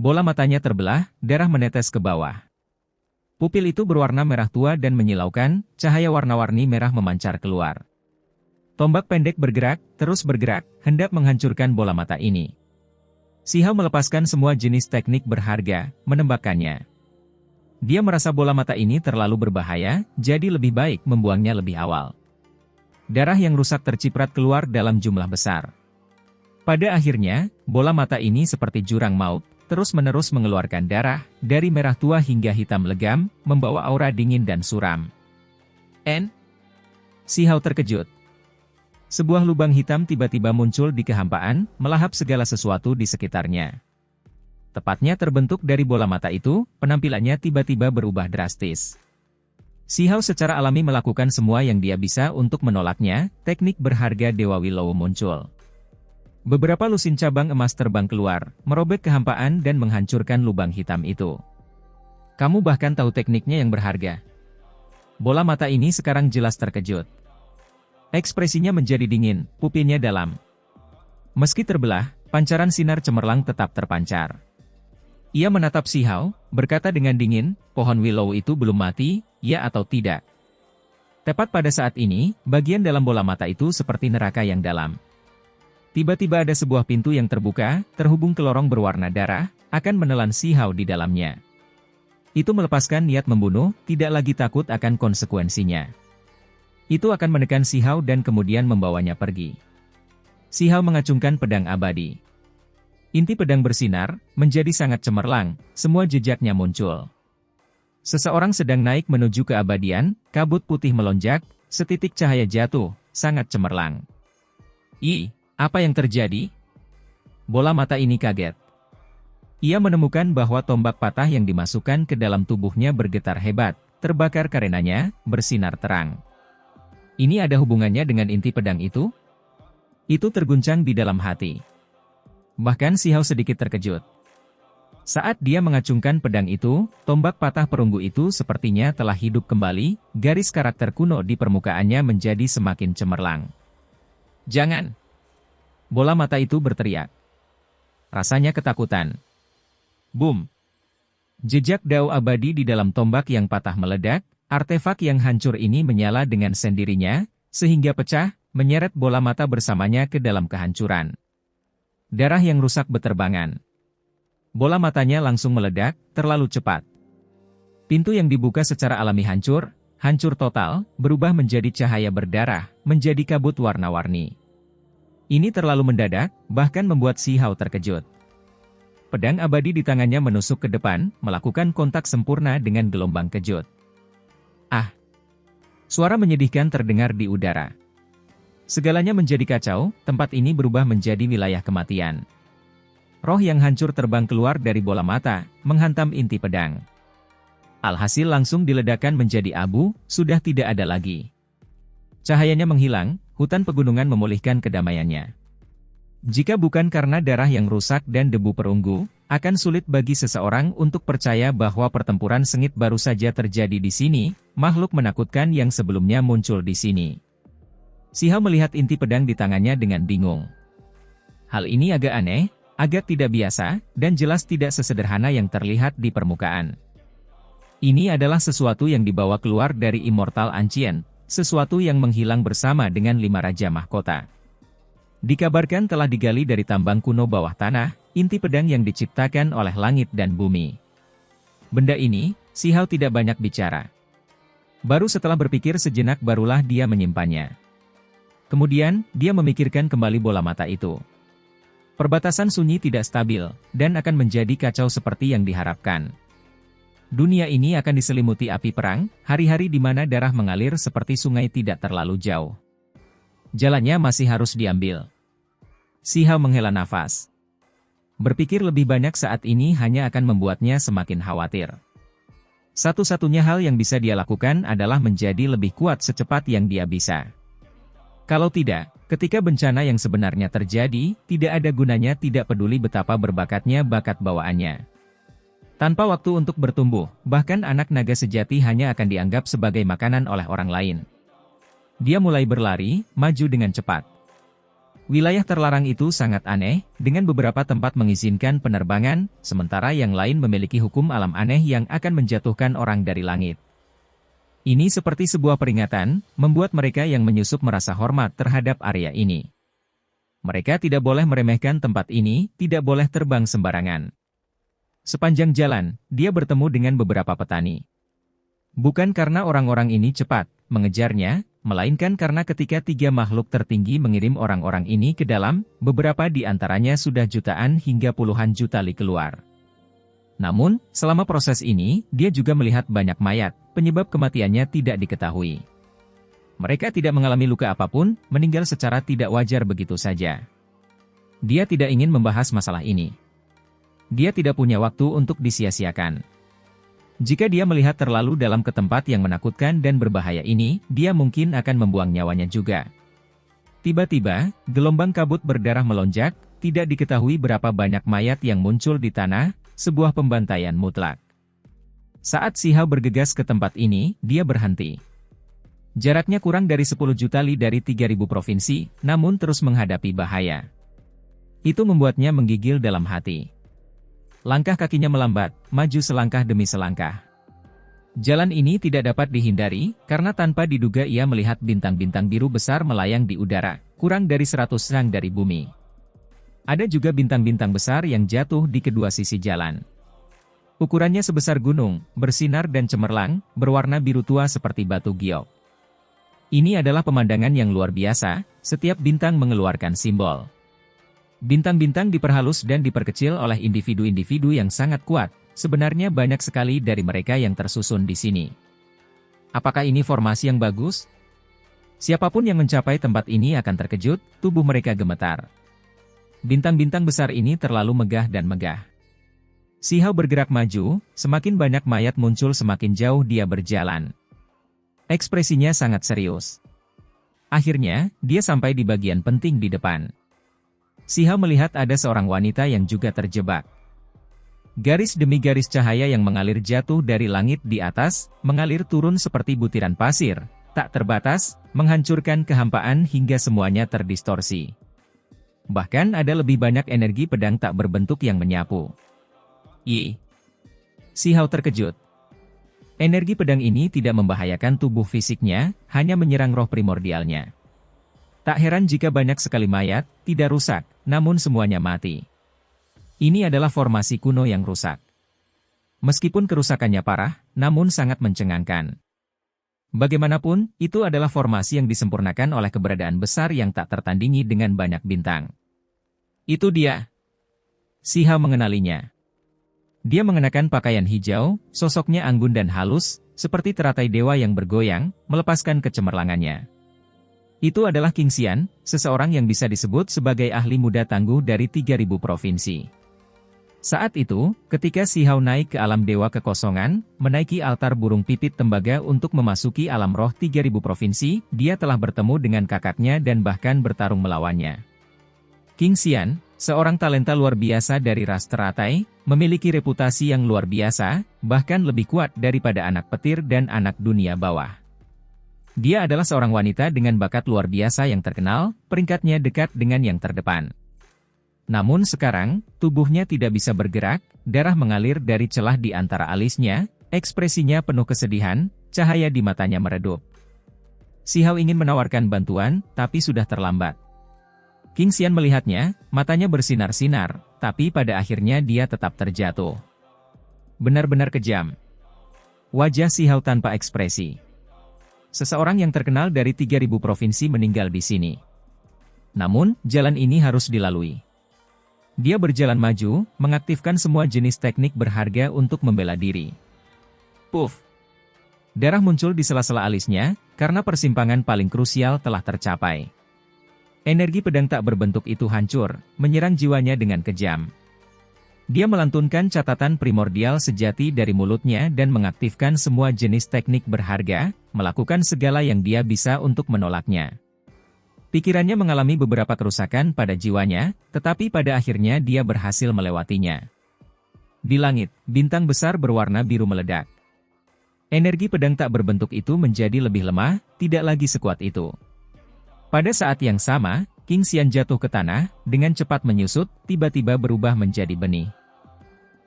Bola matanya terbelah, darah menetes ke bawah. Pupil itu berwarna merah tua dan menyilaukan, cahaya warna-warni merah memancar keluar. Tombak pendek bergerak, terus bergerak, hendak menghancurkan bola mata ini. Si Hao melepaskan semua jenis teknik berharga, menembakkannya. Dia merasa bola mata ini terlalu berbahaya, jadi lebih baik membuangnya lebih awal. Darah yang rusak terciprat keluar dalam jumlah besar. Pada akhirnya, bola mata ini seperti jurang maut, terus-menerus mengeluarkan darah, dari merah tua hingga hitam legam, membawa aura dingin dan suram. Si Hao terkejut. Sebuah lubang hitam tiba-tiba muncul di kehampaan, melahap segala sesuatu di sekitarnya. Tepatnya terbentuk dari bola mata itu, penampilannya tiba-tiba berubah drastis. Si Hao secara alami melakukan semua yang dia bisa untuk menolaknya, teknik berharga Dewa Willow muncul. Beberapa lusin cabang emas terbang keluar, merobek kehampaan dan menghancurkan lubang hitam itu. Kamu bahkan tahu tekniknya yang berharga. Bola mata ini sekarang jelas terkejut. Ekspresinya menjadi dingin, pupilnya dalam. Meski terbelah, pancaran sinar cemerlang tetap terpancar. Ia menatap Si Hao, berkata dengan dingin, pohon willow itu belum mati, ya atau tidak. Tepat pada saat ini, bagian dalam bola mata itu seperti neraka yang dalam. Tiba-tiba ada sebuah pintu yang terbuka, terhubung ke lorong berwarna darah, akan menelan Si Hao di dalamnya. Itu melepaskan niat membunuh, tidak lagi takut akan konsekuensinya. Itu akan menekan Si Hao dan kemudian membawanya pergi. Si Hao mengacungkan pedang abadi. Inti pedang bersinar, menjadi sangat cemerlang, semua jejaknya muncul. Seseorang sedang naik menuju keabadian, kabut putih melonjak, setitik cahaya jatuh, sangat cemerlang. Apa yang terjadi? Bola mata ini kaget. Ia menemukan bahwa tombak patah yang dimasukkan ke dalam tubuhnya bergetar hebat, terbakar karenanya, bersinar terang. Ini ada hubungannya dengan inti pedang itu? Itu terguncang di dalam hati. Bahkan Si Hao sedikit terkejut. Saat dia mengacungkan pedang itu, tombak patah perunggu itu sepertinya telah hidup kembali, garis karakter kuno di permukaannya menjadi semakin cemerlang. Jangan! Bola mata itu berteriak. Rasanya ketakutan. Boom! Jejak dao abadi di dalam tombak yang patah meledak, artefak yang hancur ini menyala dengan sendirinya, sehingga pecah, menyeret bola mata bersamanya ke dalam kehancuran. Darah yang rusak beterbangan. Bola matanya langsung meledak, terlalu cepat. Pintu yang dibuka secara alami hancur total, berubah menjadi cahaya berdarah, menjadi kabut warna-warni. Ini terlalu mendadak, bahkan membuat Si Hao terkejut. Pedang abadi di tangannya menusuk ke depan, melakukan kontak sempurna dengan gelombang kejut. Suara menyedihkan terdengar di udara. Segalanya menjadi kacau, tempat ini berubah menjadi wilayah kematian. Roh yang hancur terbang keluar dari bola mata, menghantam inti pedang. Alhasil langsung diledakkan menjadi abu, sudah tidak ada lagi. Cahayanya menghilang, hutan pegunungan memulihkan kedamaiannya. Jika bukan karena darah yang rusak dan debu perunggu, akan sulit bagi seseorang untuk percaya bahwa pertempuran sengit baru saja terjadi di sini, makhluk menakutkan yang sebelumnya muncul di sini. Si Hao melihat inti pedang di tangannya dengan bingung. Hal ini agak aneh, agak tidak biasa, dan jelas tidak sesederhana yang terlihat di permukaan. Ini adalah sesuatu yang dibawa keluar dari Immortal Ancient, sesuatu yang menghilang bersama dengan 5 Raja Mahkota. Dikabarkan telah digali dari tambang kuno bawah tanah, inti pedang yang diciptakan oleh langit dan bumi. Benda ini, Si Hao tidak banyak bicara. Baru setelah berpikir sejenak barulah dia menyimpannya. Kemudian, dia memikirkan kembali bola mata itu. Perbatasan sunyi tidak stabil, dan akan menjadi kacau seperti yang diharapkan. Dunia ini akan diselimuti api perang, hari-hari di mana darah mengalir seperti sungai tidak terlalu jauh. Jalannya masih harus diambil. Si Hao menghela nafas. Berpikir lebih banyak saat ini hanya akan membuatnya semakin khawatir. Satu-satunya hal yang bisa dia lakukan adalah menjadi lebih kuat secepat yang dia bisa. Kalau tidak, ketika bencana yang sebenarnya terjadi, tidak ada gunanya tidak peduli betapa berbakatnya bakat bawaannya. Tanpa waktu untuk bertumbuh, bahkan anak naga sejati hanya akan dianggap sebagai makanan oleh orang lain. Dia mulai berlari, maju dengan cepat. Wilayah terlarang itu sangat aneh, dengan beberapa tempat mengizinkan penerbangan, sementara yang lain memiliki hukum alam aneh yang akan menjatuhkan orang dari langit. Ini seperti sebuah peringatan, membuat mereka yang menyusup merasa hormat terhadap area ini. Mereka tidak boleh meremehkan tempat ini, tidak boleh terbang sembarangan. Sepanjang jalan, dia bertemu dengan beberapa petani. Bukan karena orang-orang ini cepat mengejarnya, melainkan karena ketika tiga makhluk tertinggi mengirim orang-orang ini ke dalam, beberapa di antaranya sudah jutaan hingga puluhan juta li keluar. Namun, selama proses ini, dia juga melihat banyak mayat, penyebab kematiannya tidak diketahui. Mereka tidak mengalami luka apapun, meninggal secara tidak wajar begitu saja. Dia tidak ingin membahas masalah ini. Dia tidak punya waktu untuk disia-siakan. Jika dia melihat terlalu dalam ke tempat yang menakutkan dan berbahaya ini, dia mungkin akan membuang nyawanya juga. Tiba-tiba, gelombang kabut berdarah melonjak, tidak diketahui berapa banyak mayat yang muncul di tanah, sebuah pembantaian mutlak. Saat Si Hao bergegas ke tempat ini, dia berhenti. Jaraknya kurang dari 10 juta li dari 3.000 provinsi, namun terus menghadapi bahaya. Itu membuatnya menggigil dalam hati. Langkah kakinya melambat, maju selangkah demi selangkah. Jalan ini tidak dapat dihindari, karena tanpa diduga ia melihat bintang-bintang biru besar melayang di udara, kurang dari 100 sang dari bumi. Ada juga bintang-bintang besar yang jatuh di kedua sisi jalan. Ukurannya sebesar gunung, bersinar dan cemerlang, berwarna biru tua seperti batu giok. Ini adalah pemandangan yang luar biasa, setiap bintang mengeluarkan simbol. Bintang-bintang diperhalus dan diperkecil oleh individu-individu yang sangat kuat, sebenarnya banyak sekali dari mereka yang tersusun di sini. Apakah ini formasi yang bagus? Siapapun yang mencapai tempat ini akan terkejut, tubuh mereka gemetar. Bintang-bintang besar ini terlalu megah dan megah. Si Hao bergerak maju, semakin banyak mayat muncul semakin jauh dia berjalan. Ekspresinya sangat serius. Akhirnya, dia sampai di bagian penting di depan. Si Hao melihat ada seorang wanita yang juga terjebak. Garis demi garis cahaya yang mengalir jatuh dari langit di atas, mengalir turun seperti butiran pasir, tak terbatas, menghancurkan kehampaan hingga semuanya terdistorsi. Bahkan ada lebih banyak energi pedang tak berbentuk yang menyapu. Si Hao terkejut. Energi pedang ini tidak membahayakan tubuh fisiknya, hanya menyerang roh primordialnya. Tak heran jika banyak sekali mayat, tidak rusak, namun semuanya mati. Ini adalah formasi kuno yang rusak. Meskipun kerusakannya parah, namun sangat mencengangkan. Bagaimanapun, itu adalah formasi yang disempurnakan oleh keberadaan besar yang tak tertandingi dengan banyak bintang. Itu dia. Si Hao mengenalinya. Dia mengenakan pakaian hijau, sosoknya anggun dan halus, seperti teratai dewa yang bergoyang, melepaskan kecemerlangannya. Itu adalah King Xian, seseorang yang bisa disebut sebagai ahli muda tangguh dari 3.000 provinsi. Saat itu, ketika Si Hao naik ke alam dewa kekosongan, menaiki altar burung pipit tembaga untuk memasuki alam roh 3.000 provinsi, dia telah bertemu dengan kakaknya dan bahkan bertarung melawannya. King Xian, seorang talenta luar biasa dari ras teratai, memiliki reputasi yang luar biasa, bahkan lebih kuat daripada anak petir dan anak dunia bawah. Dia adalah seorang wanita dengan bakat luar biasa yang terkenal, peringkatnya dekat dengan yang terdepan. Namun sekarang, tubuhnya tidak bisa bergerak, darah mengalir dari celah di antara alisnya, ekspresinya penuh kesedihan, cahaya di matanya meredup. Si Hao ingin menawarkan bantuan, tapi sudah terlambat. King Xian melihatnya, matanya bersinar-sinar, tapi pada akhirnya dia tetap terjatuh. Benar-benar kejam. Wajah Si Hao tanpa ekspresi. Seseorang yang terkenal dari 3.000 provinsi meninggal di sini. Namun, jalan ini harus dilalui. Dia berjalan maju, mengaktifkan semua jenis teknik berharga untuk membela diri. Puff! Darah muncul di sela-sela alisnya, karena persimpangan paling krusial telah tercapai. Energi pedang tak berbentuk itu hancur, menyerang jiwanya dengan kejam. Dia melantunkan catatan primordial sejati dari mulutnya dan mengaktifkan semua jenis teknik berharga, melakukan segala yang dia bisa untuk menolaknya. Pikirannya mengalami beberapa kerusakan pada jiwanya, tetapi pada akhirnya dia berhasil melewatinya. Di langit, bintang besar berwarna biru meledak. Energi pedang tak berbentuk itu menjadi lebih lemah, tidak lagi sekuat itu. Pada saat yang sama, King Xian jatuh ke tanah, dengan cepat menyusut, tiba-tiba berubah menjadi benih.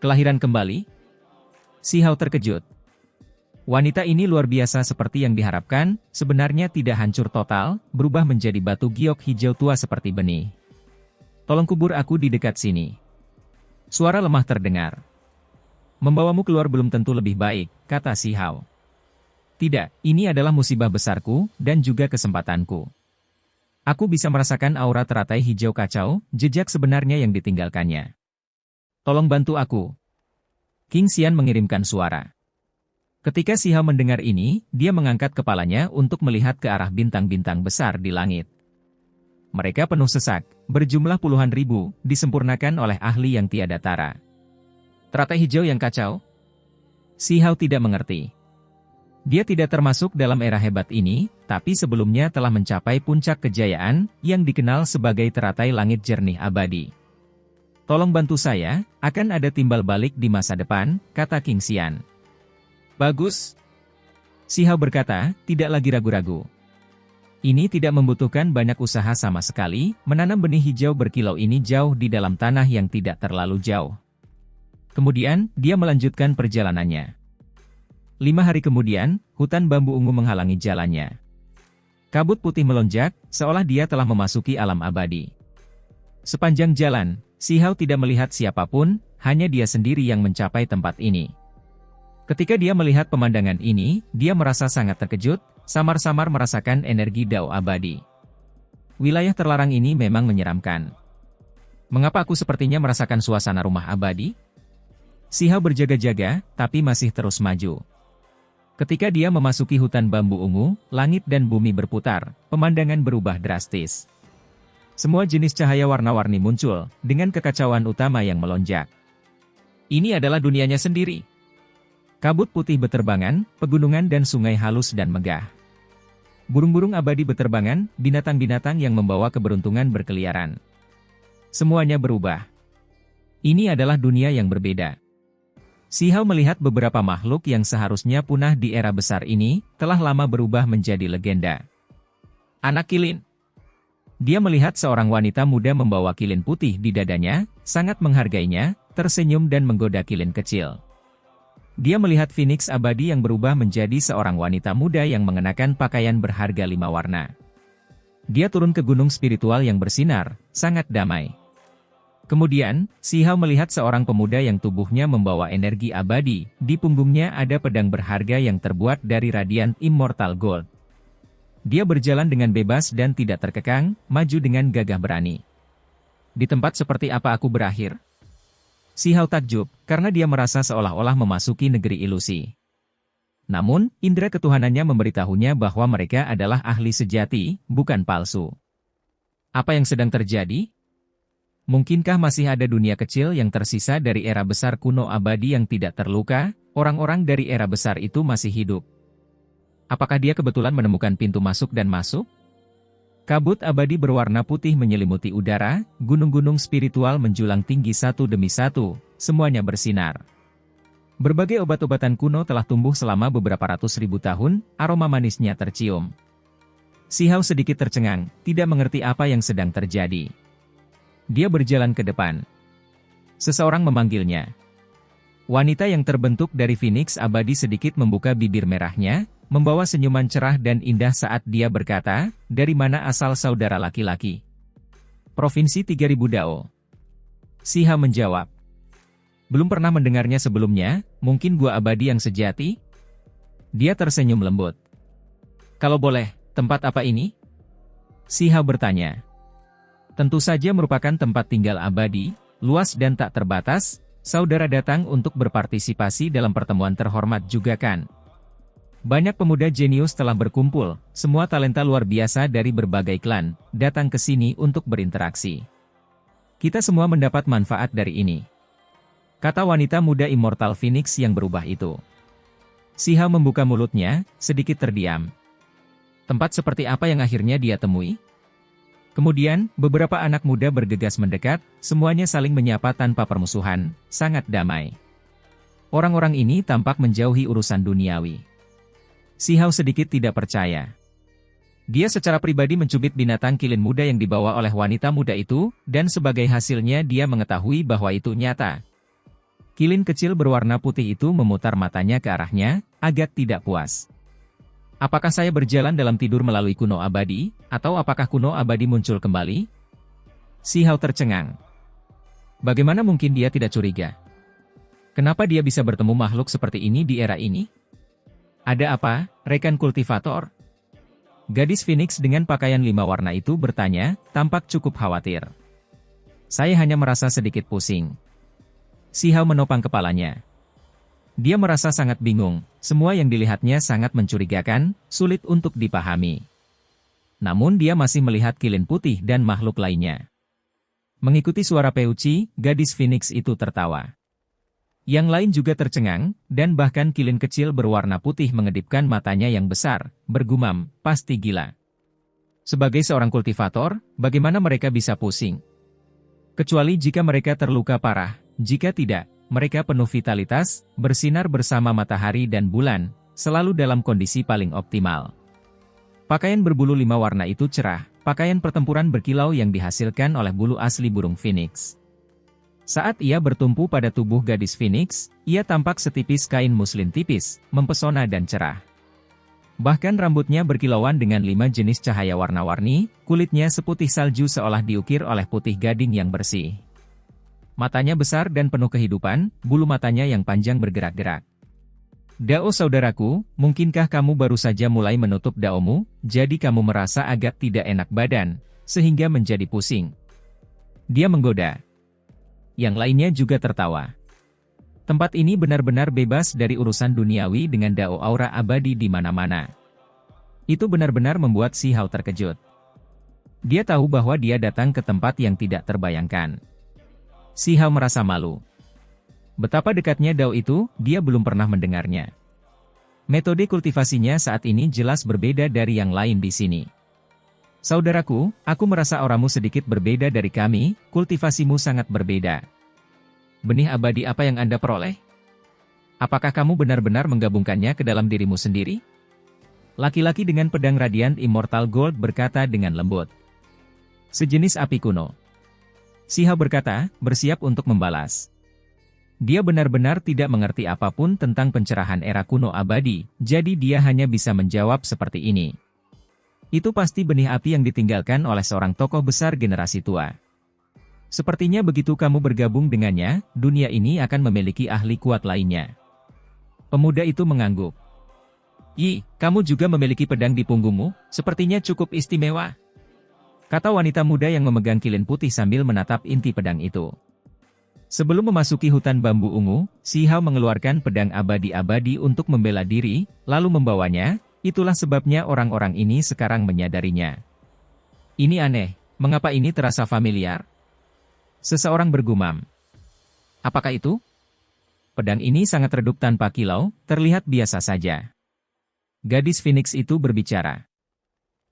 Kelahiran kembali? Si Hao terkejut. Wanita ini luar biasa seperti yang diharapkan, sebenarnya tidak hancur total, berubah menjadi batu giok hijau tua seperti benih. Tolong kubur aku di dekat sini. Suara lemah terdengar. Membawamu keluar belum tentu lebih baik, kata si Hao. Tidak, ini adalah musibah besarku, dan juga kesempatanku. Aku bisa merasakan aura teratai hijau kacau, jejak sebenarnya yang ditinggalkannya. Tolong bantu aku. King Xian mengirimkan suara. Ketika si Hao mendengar ini, dia mengangkat kepalanya untuk melihat ke arah bintang-bintang besar di langit. Mereka penuh sesak, berjumlah puluhan ribu, disempurnakan oleh ahli yang tiada tara. Teratai hijau yang kacau? Si Hao tidak mengerti. Dia tidak termasuk dalam era hebat ini, tapi sebelumnya telah mencapai puncak kejayaan, yang dikenal sebagai teratai langit jernih abadi. Tolong bantu saya, akan ada timbal balik di masa depan, kata King Xian. Bagus. Si Hao berkata, tidak lagi ragu-ragu. Ini tidak membutuhkan banyak usaha sama sekali, menanam benih hijau berkilau ini jauh di dalam tanah yang tidak terlalu jauh. Kemudian, dia melanjutkan perjalanannya. 5 hari kemudian, hutan bambu ungu menghalangi jalannya. Kabut putih melonjak, seolah dia telah memasuki alam abadi. Sepanjang jalan, si Hao tidak melihat siapapun, hanya dia sendiri yang mencapai tempat ini. Ketika dia melihat pemandangan ini, dia merasa sangat terkejut, samar-samar merasakan energi Dao abadi. Wilayah terlarang ini memang menyeramkan. Mengapa aku sepertinya merasakan suasana rumah abadi? Si Hao berjaga-jaga, tapi masih terus maju. Ketika dia memasuki hutan bambu ungu, langit dan bumi berputar, pemandangan berubah drastis. Semua jenis cahaya warna-warni muncul, dengan kekacauan utama yang melonjak. Ini adalah dunianya sendiri. Kabut putih beterbangan, pegunungan dan sungai halus dan megah. Burung-burung abadi beterbangan, binatang-binatang yang membawa keberuntungan berkeliaran. Semuanya berubah. Ini adalah dunia yang berbeda. Si Hao melihat beberapa makhluk yang seharusnya punah di era besar ini, telah lama berubah menjadi legenda. Anak kilin. Dia melihat seorang wanita muda membawa kilin putih di dadanya, sangat menghargainya, tersenyum dan menggoda kilin kecil. Dia melihat Phoenix abadi yang berubah menjadi seorang wanita muda yang mengenakan pakaian berharga 5 warna. Dia turun ke gunung spiritual yang bersinar, sangat damai. Kemudian, si Hao melihat seorang pemuda yang tubuhnya membawa energi abadi, di punggungnya ada pedang berharga yang terbuat dari radiant immortal gold. Dia berjalan dengan bebas dan tidak terkekang, maju dengan gagah berani. Di tempat seperti apa aku berakhir? Si Hao takjub, karena dia merasa seolah-olah memasuki negeri ilusi. Namun, indera ketuhanannya memberitahunya bahwa mereka adalah ahli sejati, bukan palsu. Apa yang sedang terjadi? Mungkinkah masih ada dunia kecil yang tersisa dari era besar kuno abadi yang tidak terluka, orang-orang dari era besar itu masih hidup? Apakah dia kebetulan menemukan pintu masuk dan masuk? Kabut abadi berwarna putih menyelimuti udara, gunung-gunung spiritual menjulang tinggi satu demi satu, semuanya bersinar. Berbagai obat-obatan kuno telah tumbuh selama beberapa ratus ribu tahun, aroma manisnya tercium. Si Hao sedikit tercengang, tidak mengerti apa yang sedang terjadi. Dia berjalan ke depan. Seseorang memanggilnya. Wanita yang terbentuk dari Phoenix abadi sedikit membuka bibir merahnya, membawa senyuman cerah dan indah saat dia berkata, dari mana asal saudara laki-laki? Provinsi 3000 Dao. Si Hao menjawab. Belum pernah mendengarnya sebelumnya, mungkin gua abadi yang sejati? Dia tersenyum lembut. Kalau boleh, tempat apa ini? Si Hao bertanya. Tentu saja merupakan tempat tinggal abadi, luas dan tak terbatas, saudara datang untuk berpartisipasi dalam pertemuan terhormat juga kan? Banyak pemuda jenius telah berkumpul, semua talenta luar biasa dari berbagai klan, datang ke sini untuk berinteraksi. Kita semua mendapat manfaat dari ini. Kata wanita muda Immortal Phoenix yang berubah itu. Si Hao membuka mulutnya, sedikit terdiam. Tempat seperti apa yang akhirnya dia temui? Kemudian, beberapa anak muda bergegas mendekat, semuanya saling menyapa tanpa permusuhan, sangat damai. Orang-orang ini tampak menjauhi urusan duniawi. Si Hao sedikit tidak percaya. Dia secara pribadi mencubit binatang kilin muda yang dibawa oleh wanita muda itu, dan sebagai hasilnya dia mengetahui bahwa itu nyata. Kilin kecil berwarna putih itu memutar matanya ke arahnya, agak tidak puas. Apakah saya berjalan dalam tidur melalui kuno abadi, atau apakah kuno abadi muncul kembali? Si Hao tercengang. Bagaimana mungkin dia tidak curiga? Kenapa dia bisa bertemu makhluk seperti ini di era ini? Ada apa, rekan kultivator? Gadis Phoenix dengan pakaian 5 warna itu bertanya, tampak cukup khawatir. Saya hanya merasa sedikit pusing. Si Hao menopang kepalanya. Dia merasa sangat bingung, semua yang dilihatnya sangat mencurigakan, sulit untuk dipahami. Namun dia masih melihat kilin putih dan makhluk lainnya. Mengikuti suara Peuci, gadis Phoenix itu tertawa. Yang lain juga tercengang, dan bahkan kilin kecil berwarna putih mengedipkan matanya yang besar, bergumam, pasti gila. Sebagai seorang kultivator, bagaimana mereka bisa pusing? Kecuali jika mereka terluka parah, jika tidak, mereka penuh vitalitas, bersinar bersama matahari dan bulan, selalu dalam kondisi paling optimal. Pakaian berbulu 5 warna itu cerah, pakaian pertempuran berkilau yang dihasilkan oleh bulu asli burung Phoenix. Saat ia bertumpu pada tubuh gadis Phoenix, ia tampak setipis kain muslin tipis, mempesona dan cerah. Bahkan rambutnya berkilauan dengan 5 jenis cahaya warna-warni, kulitnya seputih salju seolah diukir oleh putih gading yang bersih. Matanya besar dan penuh kehidupan, bulu matanya yang panjang bergerak-gerak. Dao saudaraku, mungkinkah kamu baru saja mulai menutup daomu, jadi kamu merasa agak tidak enak badan, sehingga menjadi pusing? Dia menggoda. Yang lainnya juga tertawa. Tempat ini benar-benar bebas dari urusan duniawi dengan dao aura abadi di mana-mana. Itu benar-benar membuat si Hao terkejut. Dia tahu bahwa dia datang ke tempat yang tidak terbayangkan. Si Hao merasa malu. Betapa dekatnya dao itu, dia belum pernah mendengarnya. Metode kultivasinya saat ini jelas berbeda dari yang lain di sini. Saudaraku, aku merasa auramu sedikit berbeda dari kami, kultivasimu sangat berbeda. Benih abadi apa yang Anda peroleh? Apakah kamu benar-benar menggabungkannya ke dalam dirimu sendiri? Laki-laki dengan pedang radiant Immortal Gold berkata dengan lembut. Sejenis api kuno. Si Hao berkata, bersiap untuk membalas. Dia benar-benar tidak mengerti apapun tentang pencerahan era kuno abadi, jadi dia hanya bisa menjawab seperti ini. Itu pasti benih api yang ditinggalkan oleh seorang tokoh besar generasi tua. Sepertinya begitu kamu bergabung dengannya, dunia ini akan memiliki ahli kuat lainnya. Pemuda itu mengangguk. Yi, kamu juga memiliki pedang di punggungmu, sepertinya cukup istimewa. Kata wanita muda yang memegang kilin putih sambil menatap inti pedang itu. Sebelum memasuki hutan bambu ungu, si Hao mengeluarkan pedang abadi-abadi untuk membela diri, lalu membawanya. Itulah sebabnya orang-orang ini sekarang menyadarinya. Ini aneh, mengapa ini terasa familiar? Seseorang bergumam. Apakah itu? Pedang ini sangat redup tanpa kilau, terlihat biasa saja. Gadis Phoenix itu berbicara.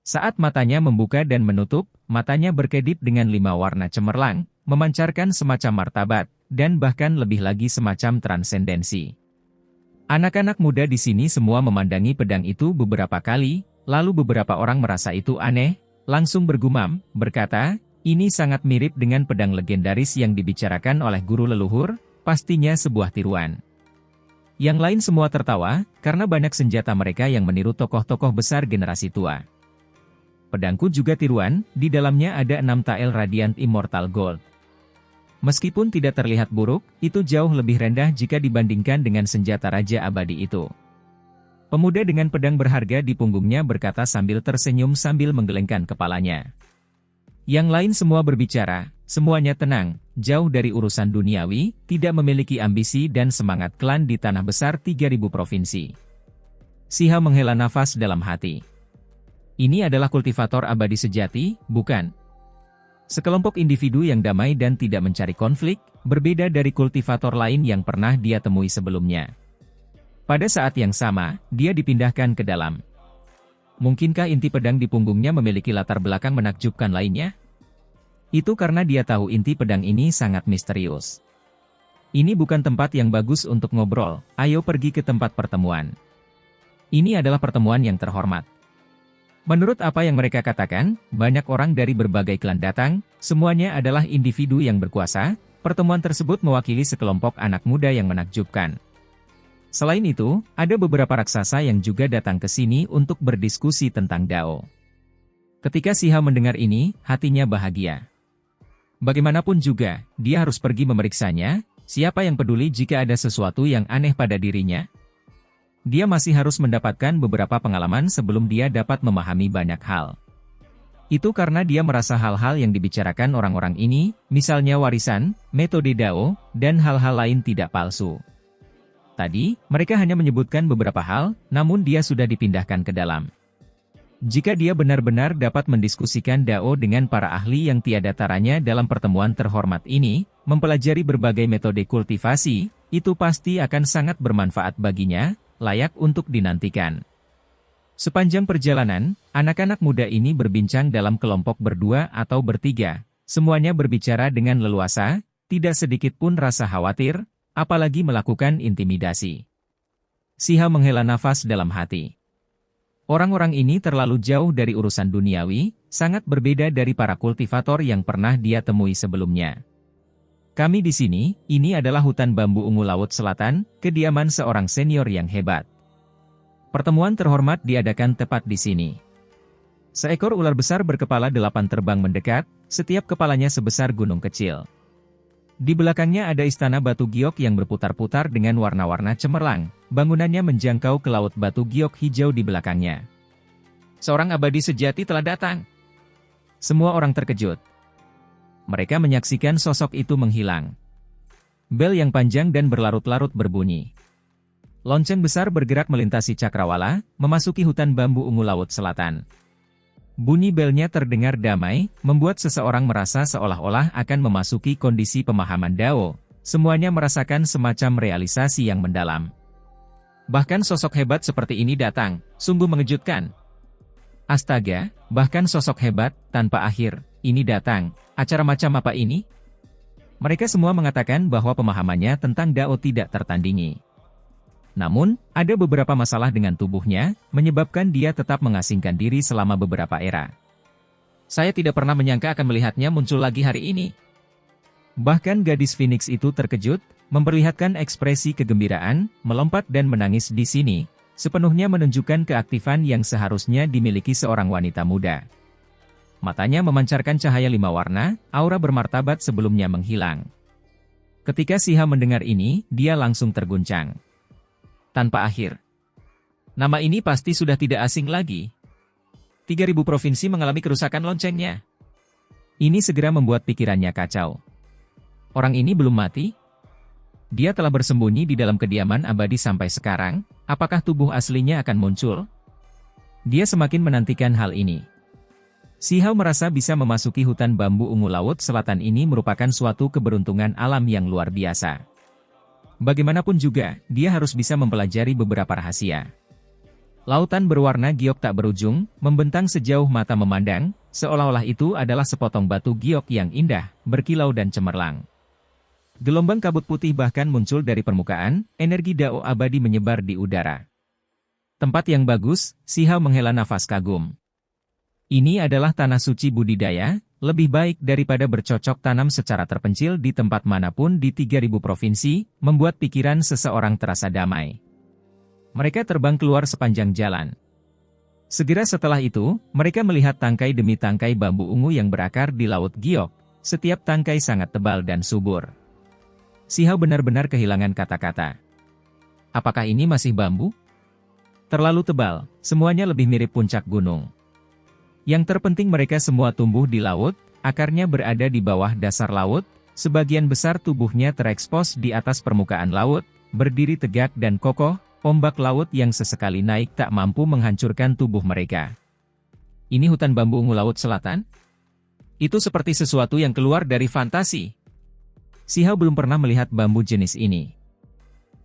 Saat matanya membuka dan menutup, matanya berkedip dengan 5 warna cemerlang, memancarkan semacam martabat, dan bahkan lebih lagi semacam transendensi. Anak-anak muda di sini semua memandangi pedang itu beberapa kali, lalu beberapa orang merasa itu aneh, langsung bergumam, berkata, ini sangat mirip dengan pedang legendaris yang dibicarakan oleh guru leluhur, pastinya sebuah tiruan. Yang lain semua tertawa, karena banyak senjata mereka yang meniru tokoh-tokoh besar generasi tua. Pedangku juga tiruan, di dalamnya ada 6 tael Radiant Immortal Gold. Meskipun tidak terlihat buruk, itu jauh lebih rendah jika dibandingkan dengan senjata Raja Abadi itu. Pemuda dengan pedang berharga di punggungnya berkata sambil tersenyum sambil menggelengkan kepalanya. Yang lain semua berbicara, semuanya tenang, jauh dari urusan duniawi, tidak memiliki ambisi dan semangat klan di tanah besar 3000 provinsi. Si Hao menghela nafas dalam hati. Ini adalah kultivator abadi sejati, bukan? Sekelompok individu yang damai dan tidak mencari konflik, berbeda dari kultivator lain yang pernah dia temui sebelumnya. Pada saat yang sama, dia dipindahkan ke dalam. Mungkinkah inti pedang di punggungnya memiliki latar belakang menakjubkan lainnya? Itu karena dia tahu inti pedang ini sangat misterius. Ini bukan tempat yang bagus untuk ngobrol, ayo pergi ke tempat pertemuan. Ini adalah pertemuan yang terhormat. Menurut apa yang mereka katakan, banyak orang dari berbagai klan datang, semuanya adalah individu yang berkuasa. Pertemuan tersebut mewakili sekelompok anak muda yang menakjubkan. Selain itu, ada beberapa raksasa yang juga datang ke sini untuk berdiskusi tentang Dao. Ketika Si Hao mendengar ini, hatinya bahagia. Bagaimanapun juga, dia harus pergi memeriksanya. Siapa yang peduli jika ada sesuatu yang aneh pada dirinya? Dia masih harus mendapatkan beberapa pengalaman sebelum dia dapat memahami banyak hal. Itu karena dia merasa hal-hal yang dibicarakan orang-orang ini, misalnya warisan, metode Dao, dan hal-hal lain tidak palsu. Tadi, mereka hanya menyebutkan beberapa hal, namun dia sudah dipindahkan ke dalam. Jika dia benar-benar dapat mendiskusikan Dao dengan para ahli yang tiada taranya dalam pertemuan terhormat ini, mempelajari berbagai metode kultivasi, itu pasti akan sangat bermanfaat baginya, layak untuk dinantikan. Sepanjang perjalanan, anak-anak muda ini berbincang dalam kelompok berdua atau bertiga. Semuanya berbicara dengan leluasa, tidak sedikit pun rasa khawatir, apalagi melakukan intimidasi. Si Hao menghela nafas dalam hati. Orang-orang ini terlalu jauh dari urusan duniawi, sangat berbeda dari para kultivator yang pernah dia temui sebelumnya. Kami di sini, ini adalah hutan bambu ungu Laut Selatan, kediaman seorang senior yang hebat. Pertemuan terhormat diadakan tepat di sini. Seekor ular besar berkepala 8 terbang mendekat, setiap kepalanya sebesar gunung kecil. Di belakangnya ada istana batu giok yang berputar-putar dengan warna-warna cemerlang, bangunannya menjangkau ke laut batu giok hijau di belakangnya. Seorang abadi sejati telah datang. Semua orang terkejut. Mereka menyaksikan sosok itu menghilang. Bel yang panjang dan berlarut-larut berbunyi. Lonceng besar bergerak melintasi cakrawala, memasuki hutan bambu ungu Laut Selatan. Bunyi belnya terdengar damai, membuat seseorang merasa seolah-olah akan memasuki kondisi pemahaman Dao. Semuanya merasakan semacam realisasi yang mendalam. Bahkan sosok hebat seperti ini datang, sungguh mengejutkan. Astaga, bahkan sosok hebat, tanpa akhir, ini datang. Acara macam apa ini? Mereka semua mengatakan bahwa pemahamannya tentang Dao tidak tertandingi. Namun, ada beberapa masalah dengan tubuhnya, menyebabkan dia tetap mengasingkan diri selama beberapa era. Saya tidak pernah menyangka akan melihatnya muncul lagi hari ini. Bahkan gadis Phoenix itu terkejut, memperlihatkan ekspresi kegembiraan, melompat dan menangis di sini, sepenuhnya menunjukkan keaktifan yang seharusnya dimiliki seorang wanita muda. Matanya memancarkan cahaya 5 warna, aura bermartabat sebelumnya menghilang. Ketika Si Hao mendengar ini, dia langsung terguncang. Tanpa akhir. Nama ini pasti sudah tidak asing lagi. 3.000 provinsi mengalami kerusakan loncengnya. Ini segera membuat pikirannya kacau. Orang ini belum mati? Dia telah bersembunyi di dalam kediaman abadi sampai sekarang, apakah tubuh aslinya akan muncul? Dia semakin menantikan hal ini. Si Hao merasa bisa memasuki hutan bambu ungu Laut Selatan ini merupakan suatu keberuntungan alam yang luar biasa. Bagaimanapun juga, dia harus bisa mempelajari beberapa rahasia. Lautan berwarna giok tak berujung, membentang sejauh mata memandang, seolah-olah itu adalah sepotong batu giok yang indah, berkilau dan cemerlang. Gelombang kabut putih bahkan muncul dari permukaan, energi Dao abadi menyebar di udara. Tempat yang bagus, Si Hao menghela nafas kagum. Ini adalah tanah suci budidaya, lebih baik daripada bercocok tanam secara terpencil di tempat manapun di 3.000 provinsi, membuat pikiran seseorang terasa damai. Mereka terbang keluar sepanjang jalan. Segera setelah itu, mereka melihat tangkai demi tangkai bambu ungu yang berakar di Laut Giok, setiap tangkai sangat tebal dan subur. Si Hao benar-benar kehilangan kata-kata. Apakah ini masih bambu? Terlalu tebal, semuanya lebih mirip puncak gunung. Yang terpenting mereka semua tumbuh di laut, akarnya berada di bawah dasar laut, sebagian besar tubuhnya terekspos di atas permukaan laut, berdiri tegak dan kokoh, ombak laut yang sesekali naik tak mampu menghancurkan tubuh mereka. Ini hutan bambu ungu Laut Selatan? Itu seperti sesuatu yang keluar dari fantasi. Si Hao belum pernah melihat bambu jenis ini.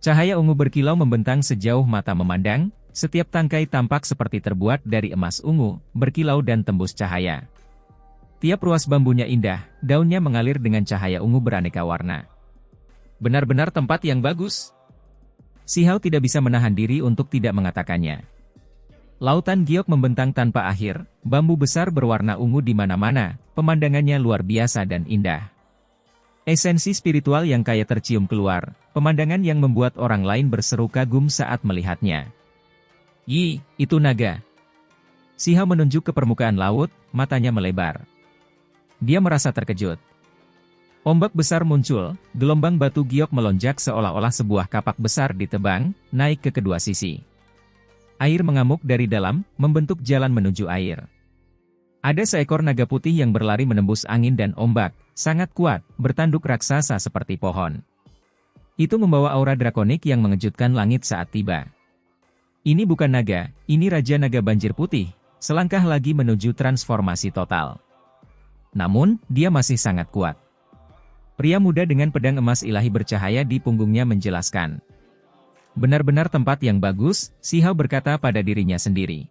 Cahaya ungu berkilau membentang sejauh mata memandang, setiap tangkai tampak seperti terbuat dari emas ungu, berkilau dan tembus cahaya. Tiap ruas bambunya indah, daunnya mengalir dengan cahaya ungu beraneka warna. Benar-benar tempat yang bagus. Si Hao tidak bisa menahan diri untuk tidak mengatakannya. Lautan giok membentang tanpa akhir, bambu besar berwarna ungu di mana-mana, pemandangannya luar biasa dan indah. Esensi spiritual yang kaya tercium keluar, pemandangan yang membuat orang lain berseru kagum saat melihatnya. "Yi, itu naga." Si Hao menunjuk ke permukaan laut, matanya melebar. Dia merasa terkejut. Ombak besar muncul, gelombang batu giok melonjak seolah-olah sebuah kapak besar ditebang, naik ke kedua sisi. Air mengamuk dari dalam, membentuk jalan menuju air. Ada seekor naga putih yang berlari menembus angin dan ombak, sangat kuat, bertanduk raksasa seperti pohon. Itu membawa aura drakonik yang mengejutkan langit saat tiba. Ini bukan naga, ini Raja Naga Banjir Putih, selangkah lagi menuju transformasi total. Namun, dia masih sangat kuat. Pria muda dengan pedang emas ilahi bercahaya di punggungnya menjelaskan. Benar-benar tempat yang bagus, Si Hao berkata pada dirinya sendiri.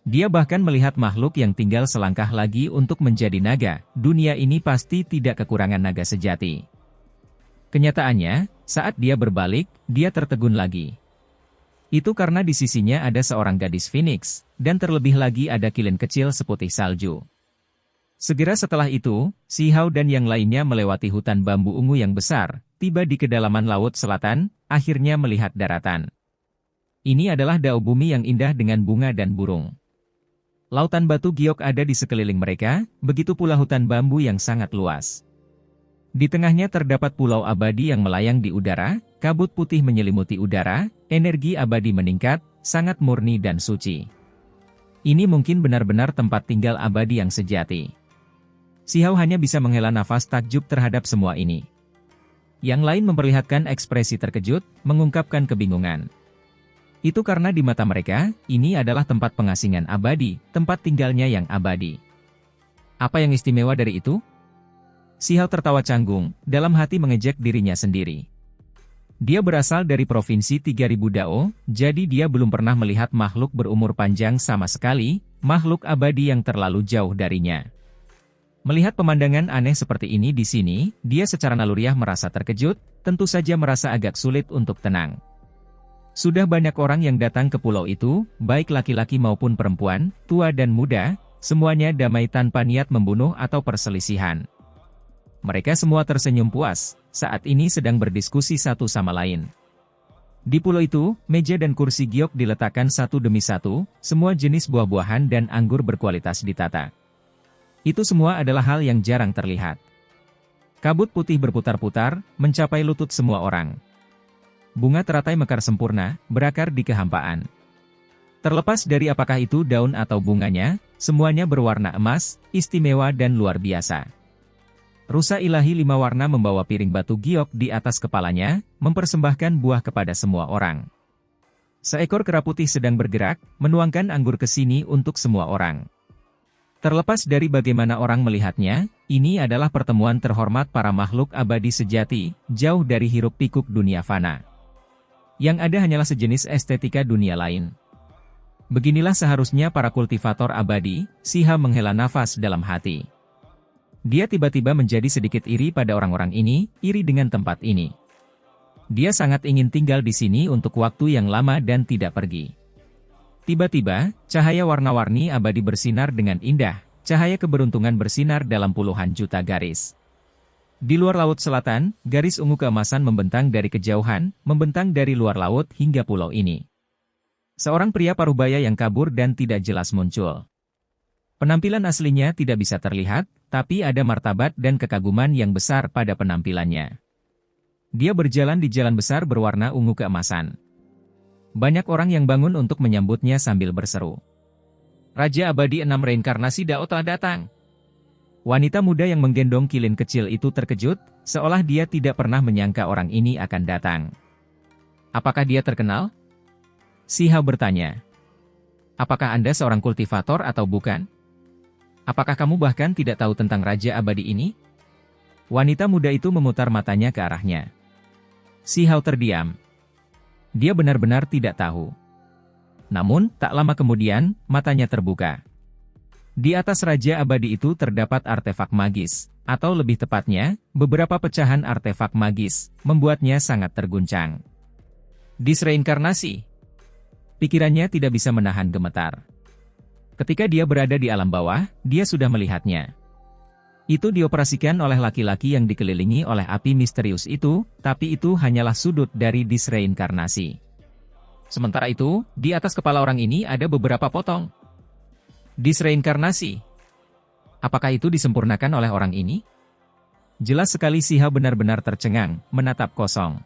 Dia bahkan melihat makhluk yang tinggal selangkah lagi untuk menjadi naga, dunia ini pasti tidak kekurangan naga sejati. Kenyataannya, saat dia berbalik, dia tertegun lagi. Itu karena di sisinya ada seorang gadis Phoenix, dan terlebih lagi ada kilin kecil seputih salju. Segera setelah itu, Si Hao dan yang lainnya melewati hutan bambu ungu yang besar, tiba di kedalaman laut selatan, akhirnya melihat daratan. Ini adalah dao bumi yang indah dengan bunga dan burung. Lautan batu giok ada di sekeliling mereka, begitu pula hutan bambu yang sangat luas. Di tengahnya terdapat pulau abadi yang melayang di udara, kabut putih menyelimuti udara, energi abadi meningkat, sangat murni dan suci. Ini mungkin benar-benar tempat tinggal abadi yang sejati. Si Hao hanya bisa menghela nafas takjub terhadap semua ini. Yang lain memperlihatkan ekspresi terkejut, mengungkapkan kebingungan. Itu karena di mata mereka, ini adalah tempat pengasingan abadi, tempat tinggalnya yang abadi. Apa yang istimewa dari itu? Si Hao tertawa canggung, dalam hati mengejek dirinya sendiri. Dia berasal dari provinsi 3000 Dao, jadi dia belum pernah melihat makhluk berumur panjang sama sekali, makhluk abadi yang terlalu jauh darinya. Melihat pemandangan aneh seperti ini di sini, dia secara naluriah merasa terkejut, tentu saja merasa agak sulit untuk tenang. Sudah banyak orang yang datang ke pulau itu, baik laki-laki maupun perempuan, tua dan muda, semuanya damai tanpa niat membunuh atau perselisihan. Mereka semua tersenyum puas, saat ini sedang berdiskusi satu sama lain. Di pulau itu, meja dan kursi giok diletakkan satu demi satu, semua jenis buah-buahan dan anggur berkualitas ditata. Itu semua adalah hal yang jarang terlihat. Kabut putih berputar-putar, mencapai lutut semua orang. Bunga teratai mekar sempurna, berakar di kehampaan. Terlepas dari apakah itu daun atau bunganya, semuanya berwarna emas, istimewa dan luar biasa. Rusa ilahi 5 warna membawa piring batu giok di atas kepalanya, mempersembahkan buah kepada semua orang. Seekor kera putih sedang bergerak, menuangkan anggur ke sini untuk semua orang. Terlepas dari bagaimana orang melihatnya, ini adalah pertemuan terhormat para makhluk abadi sejati, jauh dari hiruk-pikuk dunia fana. Yang ada hanyalah sejenis estetika dunia lain. Beginilah seharusnya para kultivator abadi, Si Hao menghela nafas dalam hati. Dia tiba-tiba menjadi sedikit iri pada orang-orang ini, iri dengan tempat ini. Dia sangat ingin tinggal di sini untuk waktu yang lama dan tidak pergi. Tiba-tiba, cahaya warna-warni abadi bersinar dengan indah, cahaya keberuntungan bersinar dalam puluhan juta garis. Di luar laut selatan, garis ungu keemasan membentang dari kejauhan, membentang dari luar laut hingga pulau ini. Seorang pria parubaya yang kabur dan tidak jelas muncul. Penampilan aslinya tidak bisa terlihat, tapi ada martabat dan kekaguman yang besar pada penampilannya. Dia berjalan di jalan besar berwarna ungu keemasan. Banyak orang yang bangun untuk menyambutnya sambil berseru. Raja Abadi 6 Reinkarnasi Dao telah datang. Wanita muda yang menggendong kilin kecil itu terkejut, seolah dia tidak pernah menyangka orang ini akan datang. Apakah dia terkenal? Si Hao bertanya. Apakah Anda seorang kultivator atau bukan? Apakah kamu bahkan tidak tahu tentang Raja Abadi ini? Wanita muda itu memutar matanya ke arahnya. Si Hao terdiam. Dia benar-benar tidak tahu. Namun, tak lama kemudian, matanya terbuka. Di atas Raja Abadi itu terdapat artefak magis, atau lebih tepatnya, beberapa pecahan artefak magis, membuatnya sangat terguncang. Disreinkarnasi. Pikirannya tidak bisa menahan gemetar. Ketika dia berada di alam bawah, dia sudah melihatnya. Itu dioperasikan oleh laki-laki yang dikelilingi oleh api misterius itu, tapi itu hanyalah sudut dari disreinkarnasi. Sementara itu, di atas kepala orang ini ada beberapa potong. Disreinkarnasi. Apakah itu disempurnakan oleh orang ini? Jelas sekali Si Hao benar-benar tercengang, menatap kosong.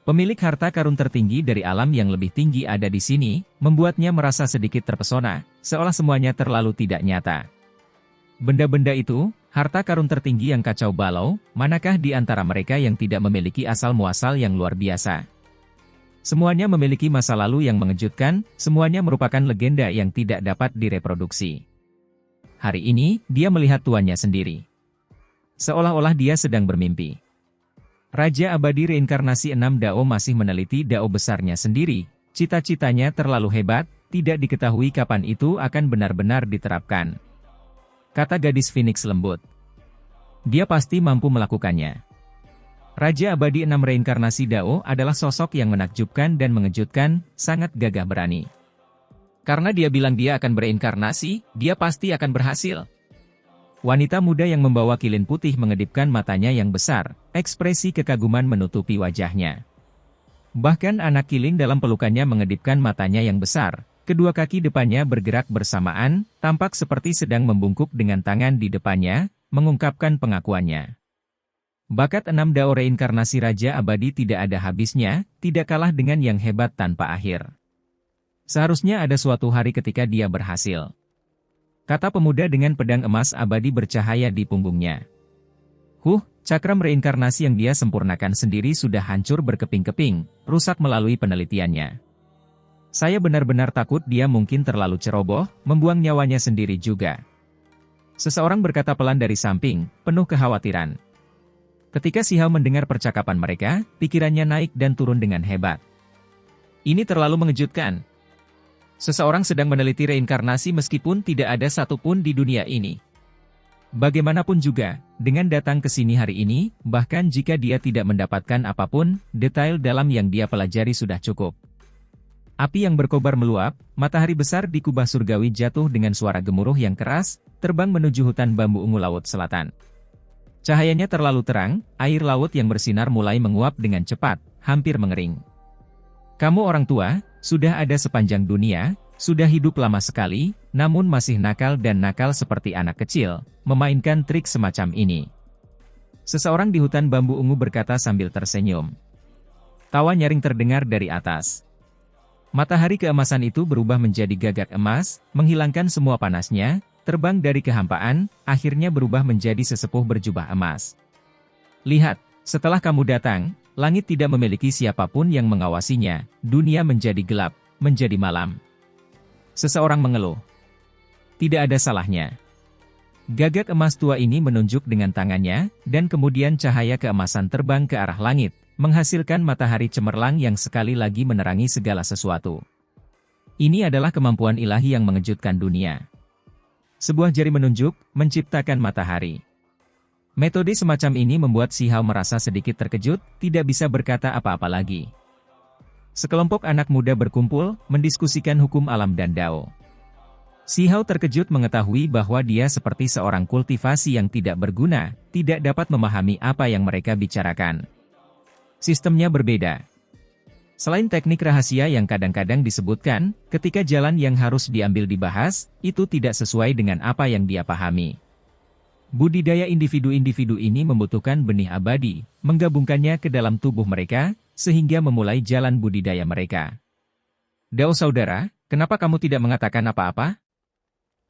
Pemilik harta karun tertinggi dari alam yang lebih tinggi ada di sini, membuatnya merasa sedikit terpesona, seolah semuanya terlalu tidak nyata. Benda-benda itu, harta karun tertinggi yang kacau balau, manakah di antara mereka yang tidak memiliki asal-muasal yang luar biasa? Semuanya memiliki masa lalu yang mengejutkan, semuanya merupakan legenda yang tidak dapat direproduksi. Hari ini, dia melihat tuannya sendiri. Seolah-olah dia sedang bermimpi. Raja abadi reinkarnasi 6 Dao masih meneliti Dao besarnya sendiri. Cita-citanya terlalu hebat, tidak diketahui kapan itu akan benar-benar diterapkan. Kata gadis Phoenix lembut. Dia pasti mampu melakukannya. Raja abadi 6 reinkarnasi Dao adalah sosok yang menakjubkan dan mengejutkan, sangat gagah berani. Karena dia bilang dia akan bereinkarnasi, dia pasti akan berhasil. Wanita muda yang membawa kilin putih mengedipkan matanya yang besar, ekspresi kekaguman menutupi wajahnya. Bahkan anak kilin dalam pelukannya mengedipkan matanya yang besar, kedua kaki depannya bergerak bersamaan, tampak seperti sedang membungkuk dengan tangan di depannya, mengungkapkan pengakuannya. Bakat 6 Dao reinkarnasi Raja Abadi tidak ada habisnya, tidak kalah dengan yang hebat tanpa akhir. Seharusnya ada suatu hari ketika dia berhasil. Kata pemuda dengan pedang emas abadi bercahaya di punggungnya. Cakram reinkarnasi yang dia sempurnakan sendiri sudah hancur berkeping-keping, rusak melalui penelitiannya. Saya benar-benar takut dia mungkin terlalu ceroboh, membuang nyawanya sendiri juga. Seseorang berkata pelan dari samping, penuh kekhawatiran. Ketika Si Hao mendengar percakapan mereka, pikirannya naik dan turun dengan hebat. Ini terlalu mengejutkan. Seseorang sedang meneliti reinkarnasi meskipun tidak ada satupun di dunia ini. Bagaimanapun juga, dengan datang ke sini hari ini, bahkan jika dia tidak mendapatkan apapun, detail dalam yang dia pelajari sudah cukup. Api yang berkobar meluap, matahari besar di kubah surgawi jatuh dengan suara gemuruh yang keras, terbang menuju hutan bambu ungu laut selatan. Cahayanya terlalu terang, air laut yang bersinar mulai menguap dengan cepat, hampir mengering. Kamu orang tua, sudah ada sepanjang dunia, sudah hidup lama sekali, namun masih nakal dan nakal seperti anak kecil, memainkan trik semacam ini. Seseorang di hutan bambu ungu berkata sambil tersenyum. Tawa nyaring terdengar dari atas. Matahari keemasan itu berubah menjadi gagak emas, menghilangkan semua panasnya, terbang dari kehampaan, akhirnya berubah menjadi sesepuh berjubah emas. Lihat, setelah kamu datang, langit tidak memiliki siapapun yang mengawasinya, dunia menjadi gelap, menjadi malam. Seseorang mengeluh. Tidak ada salahnya. Gagak emas tua ini menunjuk dengan tangannya, dan kemudian cahaya keemasan terbang ke arah langit, menghasilkan matahari cemerlang yang sekali lagi menerangi segala sesuatu. Ini adalah kemampuan ilahi yang mengejutkan dunia. Sebuah jari menunjuk, menciptakan matahari. Metode semacam ini membuat Si Hao merasa sedikit terkejut, tidak bisa berkata apa-apa lagi. Sekelompok anak muda berkumpul, mendiskusikan hukum alam dan Dao. Si Hao terkejut mengetahui bahwa dia seperti seorang kultivasi yang tidak berguna, tidak dapat memahami apa yang mereka bicarakan. Sistemnya berbeda. Selain teknik rahasia yang kadang-kadang disebutkan, ketika jalan yang harus diambil dibahas, itu tidak sesuai dengan apa yang dia pahami. Budidaya individu-individu ini membutuhkan benih abadi, menggabungkannya ke dalam tubuh mereka, sehingga memulai jalan budidaya mereka. Dao saudara, kenapa kamu tidak mengatakan apa-apa?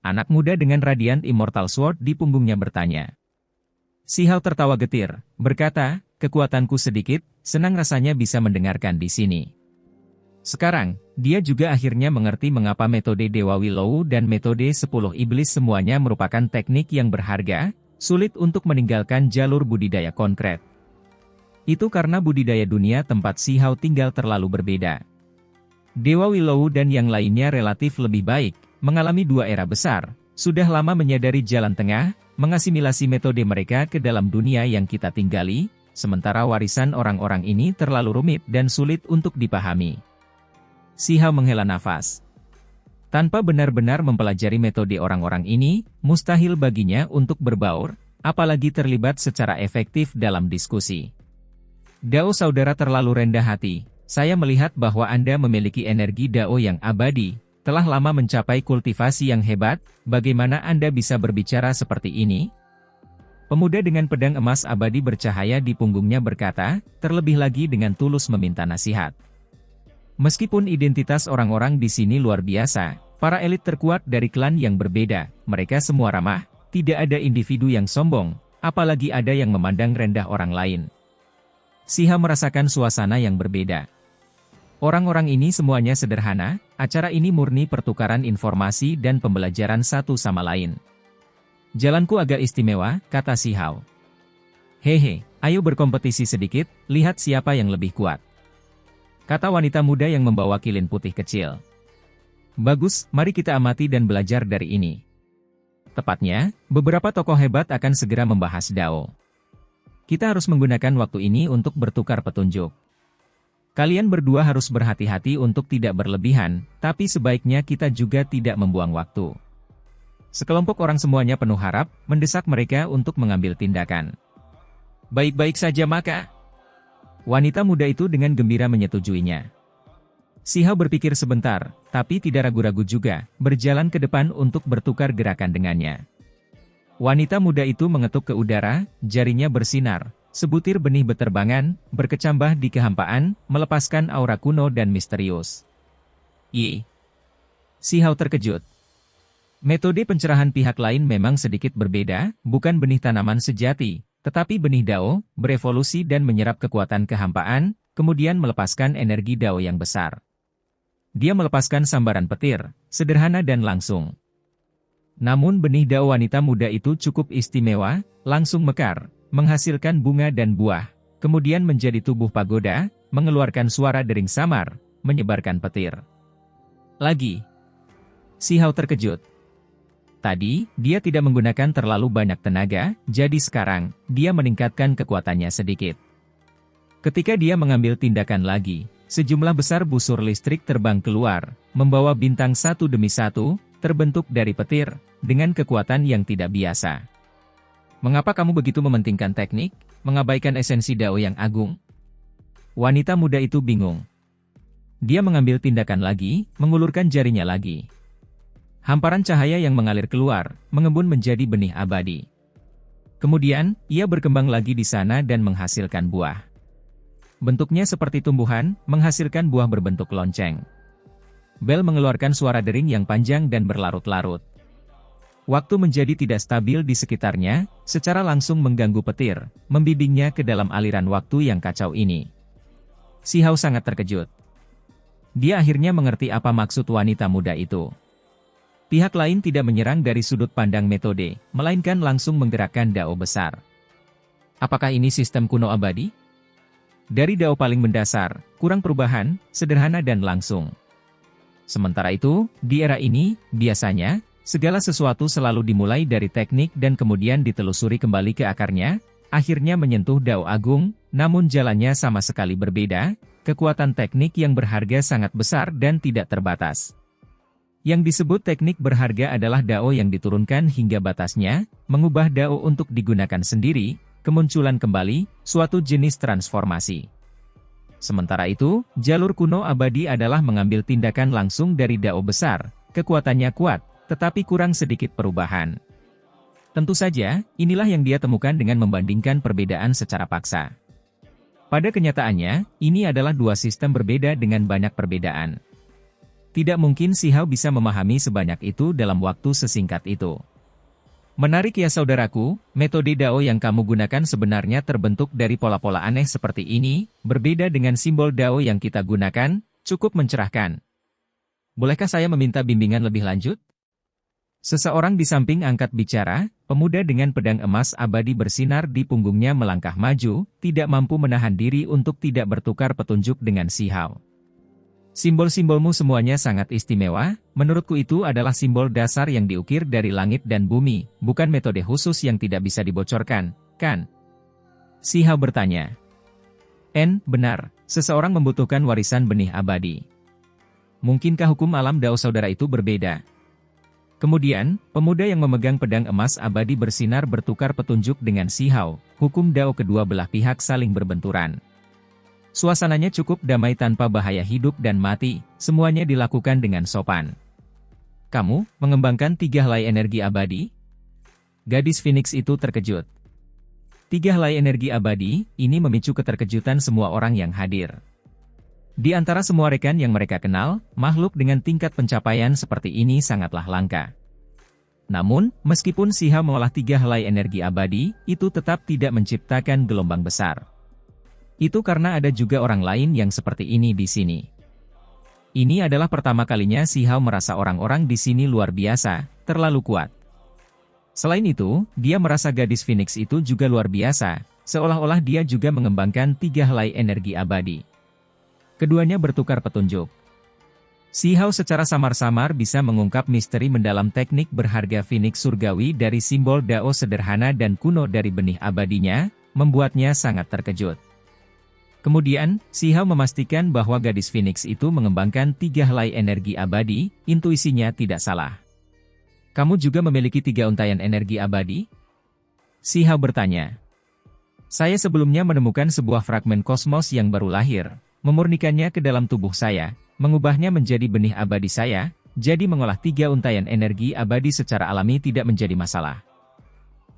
Anak muda dengan Radiant Immortal Sword di punggungnya bertanya. Si Hao tertawa getir, berkata, kekuatanku sedikit, senang rasanya bisa mendengarkan di sini. Sekarang, dia juga akhirnya mengerti mengapa metode Dewa Willow dan metode 10 Iblis semuanya merupakan teknik yang berharga, sulit untuk meninggalkan jalur budidaya konkret. Itu karena budidaya dunia tempat Si Hao tinggal terlalu berbeda. Dewa Willow dan yang lainnya relatif lebih baik, mengalami 2 era besar, sudah lama menyadari jalan tengah, mengasimilasi metode mereka ke dalam dunia yang kita tinggali, sementara warisan orang-orang ini terlalu rumit dan sulit untuk dipahami. Si Hao menghela nafas. Tanpa benar-benar mempelajari metode orang-orang ini, mustahil baginya untuk berbaur, apalagi terlibat secara efektif dalam diskusi. Dao saudara terlalu rendah hati, saya melihat bahwa Anda memiliki energi Dao yang abadi, telah lama mencapai kultivasi yang hebat, bagaimana Anda bisa berbicara seperti ini? Pemuda dengan pedang emas abadi bercahaya di punggungnya berkata, terlebih lagi dengan tulus meminta nasihat. Meskipun identitas orang-orang di sini luar biasa, para elit terkuat dari klan yang berbeda, mereka semua ramah, tidak ada individu yang sombong, apalagi ada yang memandang rendah orang lain. Si Hao merasakan suasana yang berbeda. Orang-orang ini semuanya sederhana, acara ini murni pertukaran informasi dan pembelajaran satu sama lain. Jalanku agak istimewa, kata si Hao. Hehe, ayo berkompetisi sedikit, lihat siapa yang lebih kuat. Kata wanita muda yang membawa kilin putih kecil. Bagus, mari kita amati dan belajar dari ini. Tepatnya, beberapa tokoh hebat akan segera membahas Dao. Kita harus menggunakan waktu ini untuk bertukar petunjuk. Kalian berdua harus berhati-hati untuk tidak berlebihan, tapi sebaiknya kita juga tidak membuang waktu. Sekelompok orang semuanya penuh harap, mendesak mereka untuk mengambil tindakan. Baik-baik saja maka. Wanita muda itu dengan gembira menyetujuinya. Si Hao berpikir sebentar, tapi tidak ragu-ragu juga, berjalan ke depan untuk bertukar gerakan dengannya. Wanita muda itu mengetuk ke udara, jarinya bersinar, sebutir benih beterbangan, berkecambah di kehampaan, melepaskan aura kuno dan misterius. Si Hao terkejut. Metode pencerahan pihak lain memang sedikit berbeda, bukan benih tanaman sejati, tetapi benih Dao, berevolusi dan menyerap kekuatan kehampaan, kemudian melepaskan energi Dao yang besar. Dia melepaskan sambaran petir, sederhana dan langsung. Namun benih Dao wanita muda itu cukup istimewa, langsung mekar, menghasilkan bunga dan buah, kemudian menjadi tubuh pagoda, mengeluarkan suara dering samar, menyebarkan petir. Lagi. Si Hao terkejut. Tadi, dia tidak menggunakan terlalu banyak tenaga, jadi sekarang, dia meningkatkan kekuatannya sedikit. Ketika dia mengambil tindakan lagi, sejumlah besar busur listrik terbang keluar, membawa bintang satu demi satu, terbentuk dari petir, dengan kekuatan yang tidak biasa. Mengapa kamu begitu mementingkan teknik, mengabaikan esensi Dao yang agung? Wanita muda itu bingung. Dia mengambil tindakan lagi, mengulurkan jarinya lagi. Hamparan cahaya yang mengalir keluar, mengembun menjadi benih abadi. Kemudian, ia berkembang lagi di sana dan menghasilkan buah. Bentuknya seperti tumbuhan, menghasilkan buah berbentuk lonceng. Bel mengeluarkan suara dering yang panjang dan berlarut-larut. Waktu menjadi tidak stabil di sekitarnya, secara langsung mengganggu petir, membimbingnya ke dalam aliran waktu yang kacau ini. Si Hao sangat terkejut. Dia akhirnya mengerti apa maksud wanita muda itu. Pihak lain tidak menyerang dari sudut pandang metode, melainkan langsung menggerakkan Dao besar. Apakah ini sistem kuno abadi? Dari Dao paling mendasar, kurang perubahan, sederhana dan langsung. Sementara itu, di era ini, biasanya, segala sesuatu selalu dimulai dari teknik dan kemudian ditelusuri kembali ke akarnya, akhirnya menyentuh Dao agung, namun jalannya sama sekali berbeda, kekuatan teknik yang berharga sangat besar dan tidak terbatas. Yang disebut teknik berharga adalah Dao yang diturunkan hingga batasnya, mengubah Dao untuk digunakan sendiri, kemunculan kembali, suatu jenis transformasi. Sementara itu, jalur kuno abadi adalah mengambil tindakan langsung dari Dao besar, kekuatannya kuat, tetapi kurang sedikit perubahan. Tentu saja, inilah yang dia temukan dengan membandingkan perbedaan secara paksa. Pada kenyataannya, ini adalah dua sistem berbeda dengan banyak perbedaan. Tidak mungkin si Hao bisa memahami sebanyak itu dalam waktu sesingkat itu. Menarik ya saudaraku, metode Dao yang kamu gunakan sebenarnya terbentuk dari pola-pola aneh seperti ini, berbeda dengan simbol Dao yang kita gunakan, cukup mencerahkan. Bolehkah saya meminta bimbingan lebih lanjut? Seseorang di samping angkat bicara, pemuda dengan pedang emas abadi bersinar di punggungnya melangkah maju, tidak mampu menahan diri untuk tidak bertukar petunjuk dengan si Hao. Simbol-simbolmu semuanya sangat istimewa, menurutku itu adalah simbol dasar yang diukir dari langit dan bumi, bukan metode khusus yang tidak bisa dibocorkan, kan? Si Hao bertanya. Benar, seseorang membutuhkan warisan benih abadi. mungkinkah hukum alam Dao saudara itu berbeda? Kemudian, pemuda yang memegang pedang emas abadi bersinar bertukar petunjuk dengan Si Hao. Hukum Dao kedua belah pihak saling berbenturan. Suasananya cukup damai tanpa bahaya hidup dan mati, semuanya dilakukan dengan sopan. Kamu, mengembangkan 3 helai energi abadi? Gadis Phoenix itu terkejut. 3 helai energi abadi, ini memicu keterkejutan semua orang yang hadir. Di antara semua rekan yang mereka kenal, makhluk dengan tingkat pencapaian seperti ini sangatlah langka. Namun, meskipun Si Hao mengolah 3 helai energi abadi, itu tetap tidak menciptakan gelombang besar. Itu karena ada juga orang lain yang seperti ini di sini. Ini adalah pertama kalinya Si Hao merasa orang-orang di sini luar biasa, terlalu kuat. Selain itu, dia merasa gadis Phoenix itu juga luar biasa, seolah-olah dia juga mengembangkan 3 helai energi abadi. Keduanya bertukar petunjuk. Si Hao secara samar-samar bisa mengungkap misteri mendalam teknik berharga Phoenix surgawi dari simbol Dao sederhana dan kuno dari benih abadinya, membuatnya sangat terkejut. Kemudian, Si Hao memastikan bahwa gadis Phoenix itu mengembangkan 3 helai energi abadi, intuisinya tidak salah. Kamu juga memiliki 3 untaian energi abadi? Si Hao bertanya. Saya sebelumnya menemukan sebuah fragmen kosmos yang baru lahir, memurnikannya ke dalam tubuh saya, mengubahnya menjadi benih abadi saya, jadi mengolah 3 untaian energi abadi secara alami tidak menjadi masalah.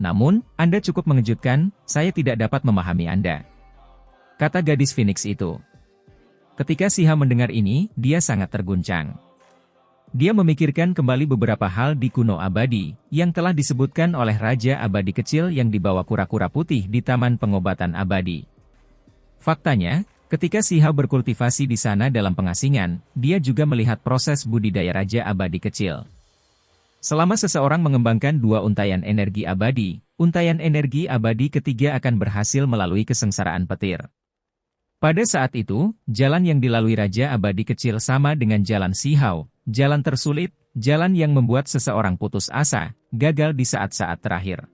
Namun, Anda cukup mengejutkan, saya tidak dapat memahami Anda. Kata gadis Phoenix itu. Ketika Si Hao mendengar ini, dia sangat terguncang. Dia memikirkan kembali beberapa hal di kuno abadi, yang telah disebutkan oleh Raja Abadi kecil yang dibawa kura-kura putih di Taman Pengobatan Abadi. Faktanya, ketika Si Hao berkultivasi di sana dalam pengasingan, dia juga melihat proses budidaya Raja Abadi kecil. Selama seseorang mengembangkan 2 untaian energi abadi, untaian energi abadi ketiga akan berhasil melalui kesengsaraan petir. Pada saat itu, jalan yang dilalui Raja Abadi kecil sama dengan jalan Si Hao, jalan tersulit, jalan yang membuat seseorang putus asa, gagal di saat-saat terakhir.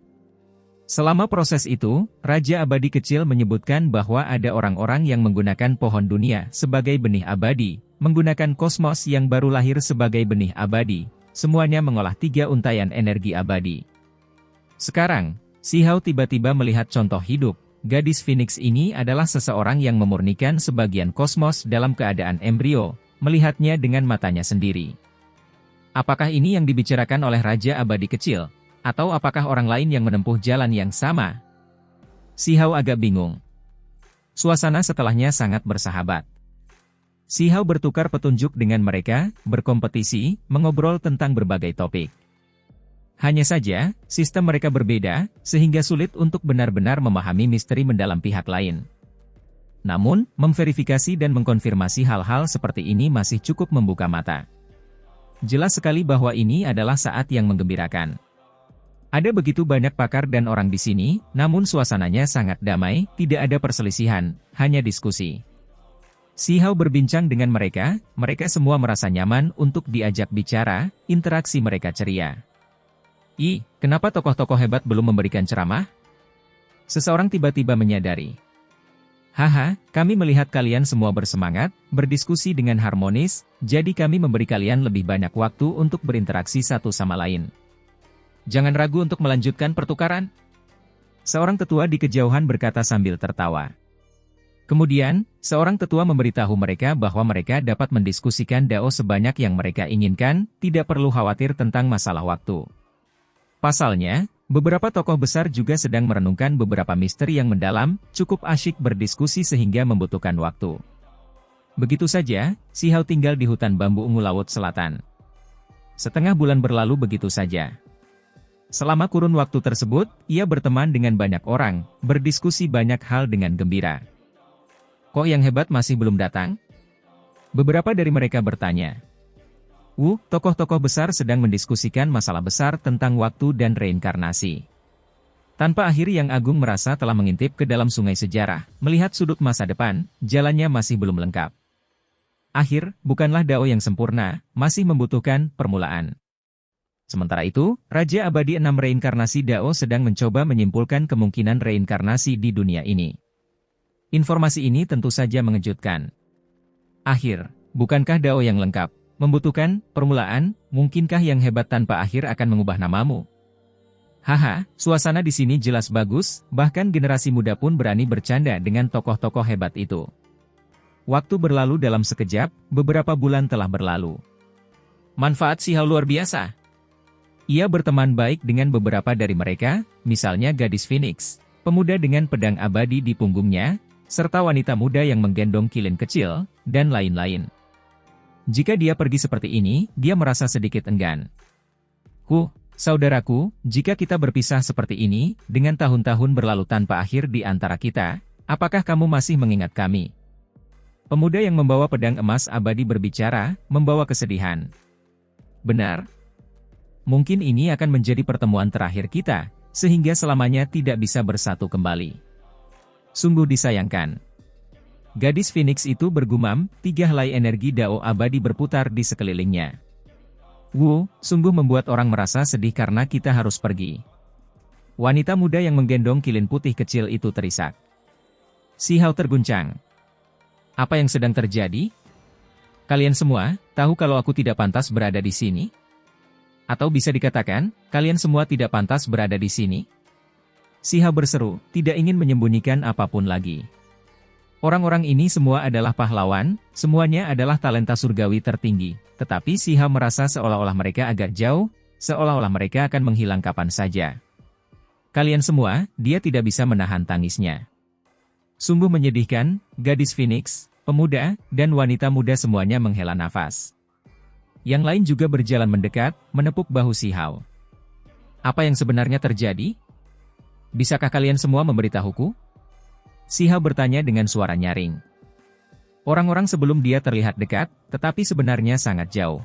Selama proses itu, Raja Abadi kecil menyebutkan bahwa ada orang-orang yang menggunakan pohon dunia sebagai benih abadi, menggunakan kosmos yang baru lahir sebagai benih abadi, semuanya mengolah 3 untaian energi abadi. Sekarang, Si Hao tiba-tiba melihat contoh hidup. Gadis Phoenix ini adalah seseorang yang memurnikan sebagian kosmos dalam keadaan embrio, melihatnya dengan matanya sendiri. Apakah ini yang dibicarakan oleh Raja Abadi kecil? Atau apakah orang lain yang menempuh jalan yang sama? Si Hao agak bingung. Suasana setelahnya sangat bersahabat. Si Hao bertukar petunjuk dengan mereka, berkompetisi, mengobrol tentang berbagai topik. Hanya saja, sistem mereka berbeda, sehingga sulit untuk benar-benar memahami misteri mendalam pihak lain. Namun, memverifikasi dan mengkonfirmasi hal-hal seperti ini masih cukup membuka mata. Jelas sekali bahwa ini adalah saat yang menggembirakan. Ada begitu banyak pakar dan orang di sini, namun suasananya sangat damai, tidak ada perselisihan, hanya diskusi. Si Hao berbincang dengan mereka semua merasa nyaman untuk diajak bicara, interaksi mereka ceria. Kenapa tokoh-tokoh hebat belum memberikan ceramah? Seseorang tiba-tiba menyadari. Haha, kami melihat kalian semua bersemangat, berdiskusi dengan harmonis, jadi kami memberi kalian lebih banyak waktu untuk berinteraksi satu sama lain. Jangan ragu untuk melanjutkan pertukaran. Seorang tetua di kejauhan berkata sambil tertawa. Kemudian, seorang tetua memberitahu mereka bahwa mereka dapat mendiskusikan Dao sebanyak yang mereka inginkan, tidak perlu khawatir tentang masalah waktu. Pasalnya, beberapa tokoh besar juga sedang merenungkan beberapa misteri yang mendalam, cukup asyik berdiskusi sehingga membutuhkan waktu. Begitu saja, Si Hao tinggal di hutan bambu ungu laut selatan. Setengah bulan berlalu begitu saja. Selama kurun waktu tersebut, ia berteman dengan banyak orang, berdiskusi banyak hal dengan gembira. Kok yang hebat masih belum datang? Beberapa dari mereka bertanya. Tokoh-tokoh besar sedang mendiskusikan masalah besar tentang waktu dan reinkarnasi. Tanpa akhir Yang Agung merasa telah mengintip ke dalam sungai sejarah, melihat sudut masa depan, jalannya masih belum lengkap. Akhir, bukanlah Dao yang sempurna, masih membutuhkan permulaan. Sementara itu, Raja Abadi 6 reinkarnasi Dao sedang mencoba menyimpulkan kemungkinan reinkarnasi di dunia ini. Informasi ini tentu saja mengejutkan. Akhir, Bukankah Dao yang lengkap membutuhkan permulaan? Mungkinkah yang hebat tanpa akhir akan mengubah namamu? Haha, suasana di sini jelas bagus, bahkan generasi muda pun berani bercanda dengan tokoh-tokoh hebat itu. Waktu berlalu dalam sekejap, beberapa bulan telah berlalu. Manfaat Si Hao luar biasa. Ia berteman baik dengan beberapa dari mereka, misalnya gadis Phoenix, pemuda dengan pedang abadi di punggungnya, serta wanita muda yang menggendong kilin kecil, dan lain-lain. Jika dia pergi seperti ini, dia merasa sedikit enggan. Saudaraku, jika kita berpisah seperti ini, dengan tahun-tahun berlalu tanpa akhir di antara kita, apakah kamu masih mengingat kami? Pemuda yang membawa pedang emas abadi berbicara, membawa kesedihan. Benar. Mungkin ini akan menjadi pertemuan terakhir kita, sehingga selamanya tidak bisa bersatu kembali. Sungguh disayangkan. Gadis Phoenix itu bergumam, 3 helai energi Dao abadi berputar di sekelilingnya. Sungguh membuat orang merasa sedih karena kita harus pergi. Wanita muda yang menggendong kilin putih kecil itu terisak. Si Hao terguncang. Apa yang sedang terjadi? Kalian semua, tahu kalau aku tidak pantas berada di sini? Atau bisa dikatakan, kalian semua tidak pantas berada di sini? Si Hao berseru, tidak ingin menyembunyikan apapun lagi. Orang-orang ini semua adalah pahlawan, semuanya adalah talenta surgawi tertinggi, tetapi Si Hao merasa seolah-olah mereka agak jauh, seolah-olah mereka akan menghilang kapan saja. Kalian semua, dia tidak bisa menahan tangisnya. Sungguh menyedihkan, gadis Phoenix, pemuda, dan wanita muda semuanya menghela nafas. Yang lain juga berjalan mendekat, menepuk bahu Si Hao. Apa yang sebenarnya terjadi? Bisakah kalian semua memberitahuku? Si Hao bertanya dengan suara nyaring. Orang-orang sebelum dia terlihat dekat, tetapi sebenarnya sangat jauh.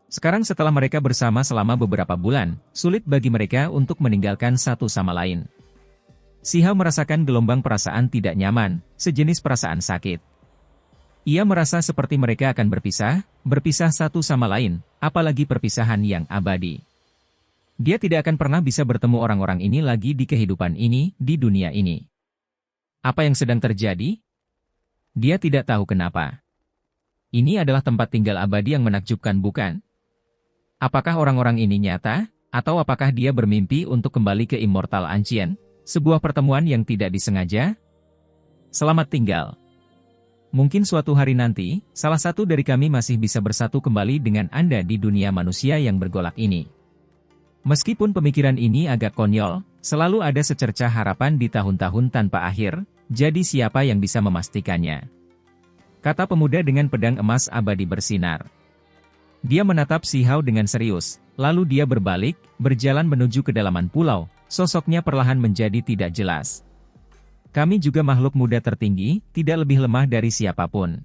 Sekarang setelah mereka bersama selama beberapa bulan, sulit bagi mereka untuk meninggalkan satu sama lain. Si Hao merasakan gelombang perasaan tidak nyaman, sejenis perasaan sakit. Ia merasa seperti mereka akan berpisah satu sama lain, apalagi perpisahan yang abadi. Dia tidak akan pernah bisa bertemu orang-orang ini lagi di kehidupan ini, di dunia ini. Apa yang sedang terjadi? Dia tidak tahu kenapa. Ini adalah tempat tinggal abadi yang menakjubkan, bukan? Apakah orang-orang ini nyata, atau apakah dia bermimpi untuk kembali ke Immortal Ancient, sebuah pertemuan yang tidak disengaja? Selamat tinggal. Mungkin suatu hari nanti, salah satu dari kami masih bisa bersatu kembali dengan Anda di dunia manusia yang bergolak ini. Meskipun pemikiran ini agak konyol, selalu ada secercah harapan di tahun-tahun tanpa akhir, jadi siapa yang bisa memastikannya? Kata pemuda dengan pedang emas abadi bersinar. Dia menatap Si Hao dengan serius, lalu dia berbalik, berjalan menuju kedalaman pulau, sosoknya perlahan menjadi tidak jelas. Kami juga makhluk muda tertinggi, tidak lebih lemah dari siapapun.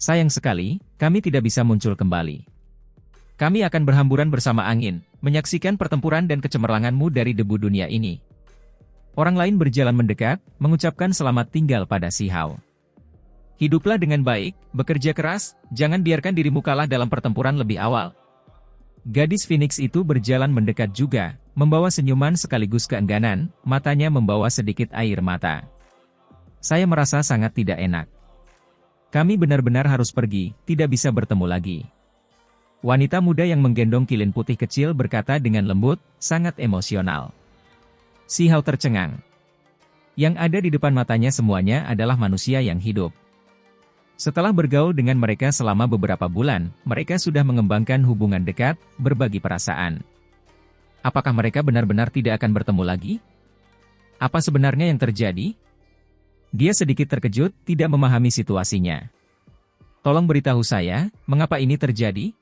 Sayang sekali, kami tidak bisa muncul kembali. Kami akan berhamburan bersama angin, menyaksikan pertempuran dan kecemerlanganmu dari debu dunia ini. Orang lain berjalan mendekat, mengucapkan selamat tinggal pada Si Hao. Hiduplah dengan baik, bekerja keras, jangan biarkan dirimu kalah dalam pertempuran lebih awal. Gadis Phoenix itu berjalan mendekat juga, membawa senyuman sekaligus keengganan, matanya membawa sedikit air mata. Saya merasa sangat tidak enak. Kami benar-benar harus pergi, tidak bisa bertemu lagi. Wanita muda yang menggendong kilin putih kecil berkata dengan lembut, sangat emosional. Si Hao tercengang. Yang ada di depan matanya semuanya adalah manusia yang hidup. Setelah bergaul dengan mereka selama beberapa bulan, mereka sudah mengembangkan hubungan dekat, berbagi perasaan. Apakah mereka benar-benar tidak akan bertemu lagi? Apa sebenarnya yang terjadi? Dia sedikit terkejut, tidak memahami situasinya. Tolong beritahu saya, mengapa ini terjadi?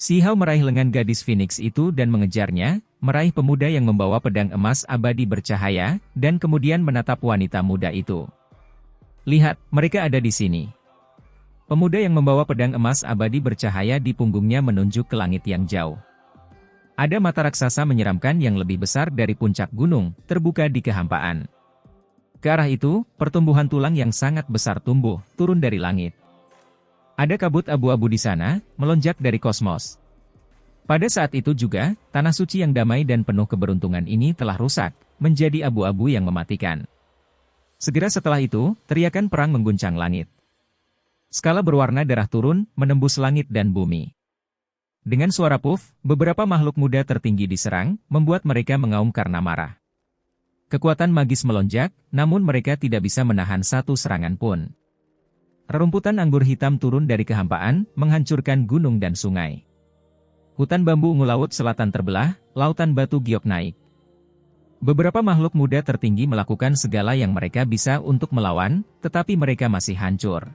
Si Hao meraih lengan gadis Phoenix itu dan mengejarnya, meraih pemuda yang membawa pedang emas abadi bercahaya, dan kemudian menatap wanita muda itu. Lihat, mereka ada di sini. Pemuda yang membawa pedang emas abadi bercahaya di punggungnya menunjuk ke langit yang jauh. Ada mata raksasa menyeramkan yang lebih besar dari puncak gunung, terbuka di kehampaan. Ke arah itu, pertumbuhan tulang yang sangat besar tumbuh, turun dari langit. Ada kabut abu-abu di sana, melonjak dari kosmos. Pada saat itu juga, tanah suci yang damai dan penuh keberuntungan ini telah rusak, menjadi abu-abu yang mematikan. Segera setelah itu, teriakan perang mengguncang langit. Skala berwarna darah turun, menembus langit dan bumi. Dengan suara puff, beberapa makhluk muda tertinggi diserang, membuat mereka mengaum karena marah. Kekuatan magis melonjak, namun mereka tidak bisa menahan satu serangan pun. Rerumputan anggur hitam turun dari kehampaan, menghancurkan gunung dan sungai. Hutan bambu ungu laut selatan terbelah, lautan batu giok naik. Beberapa makhluk muda tertinggi melakukan segala yang mereka bisa untuk melawan, tetapi mereka masih hancur.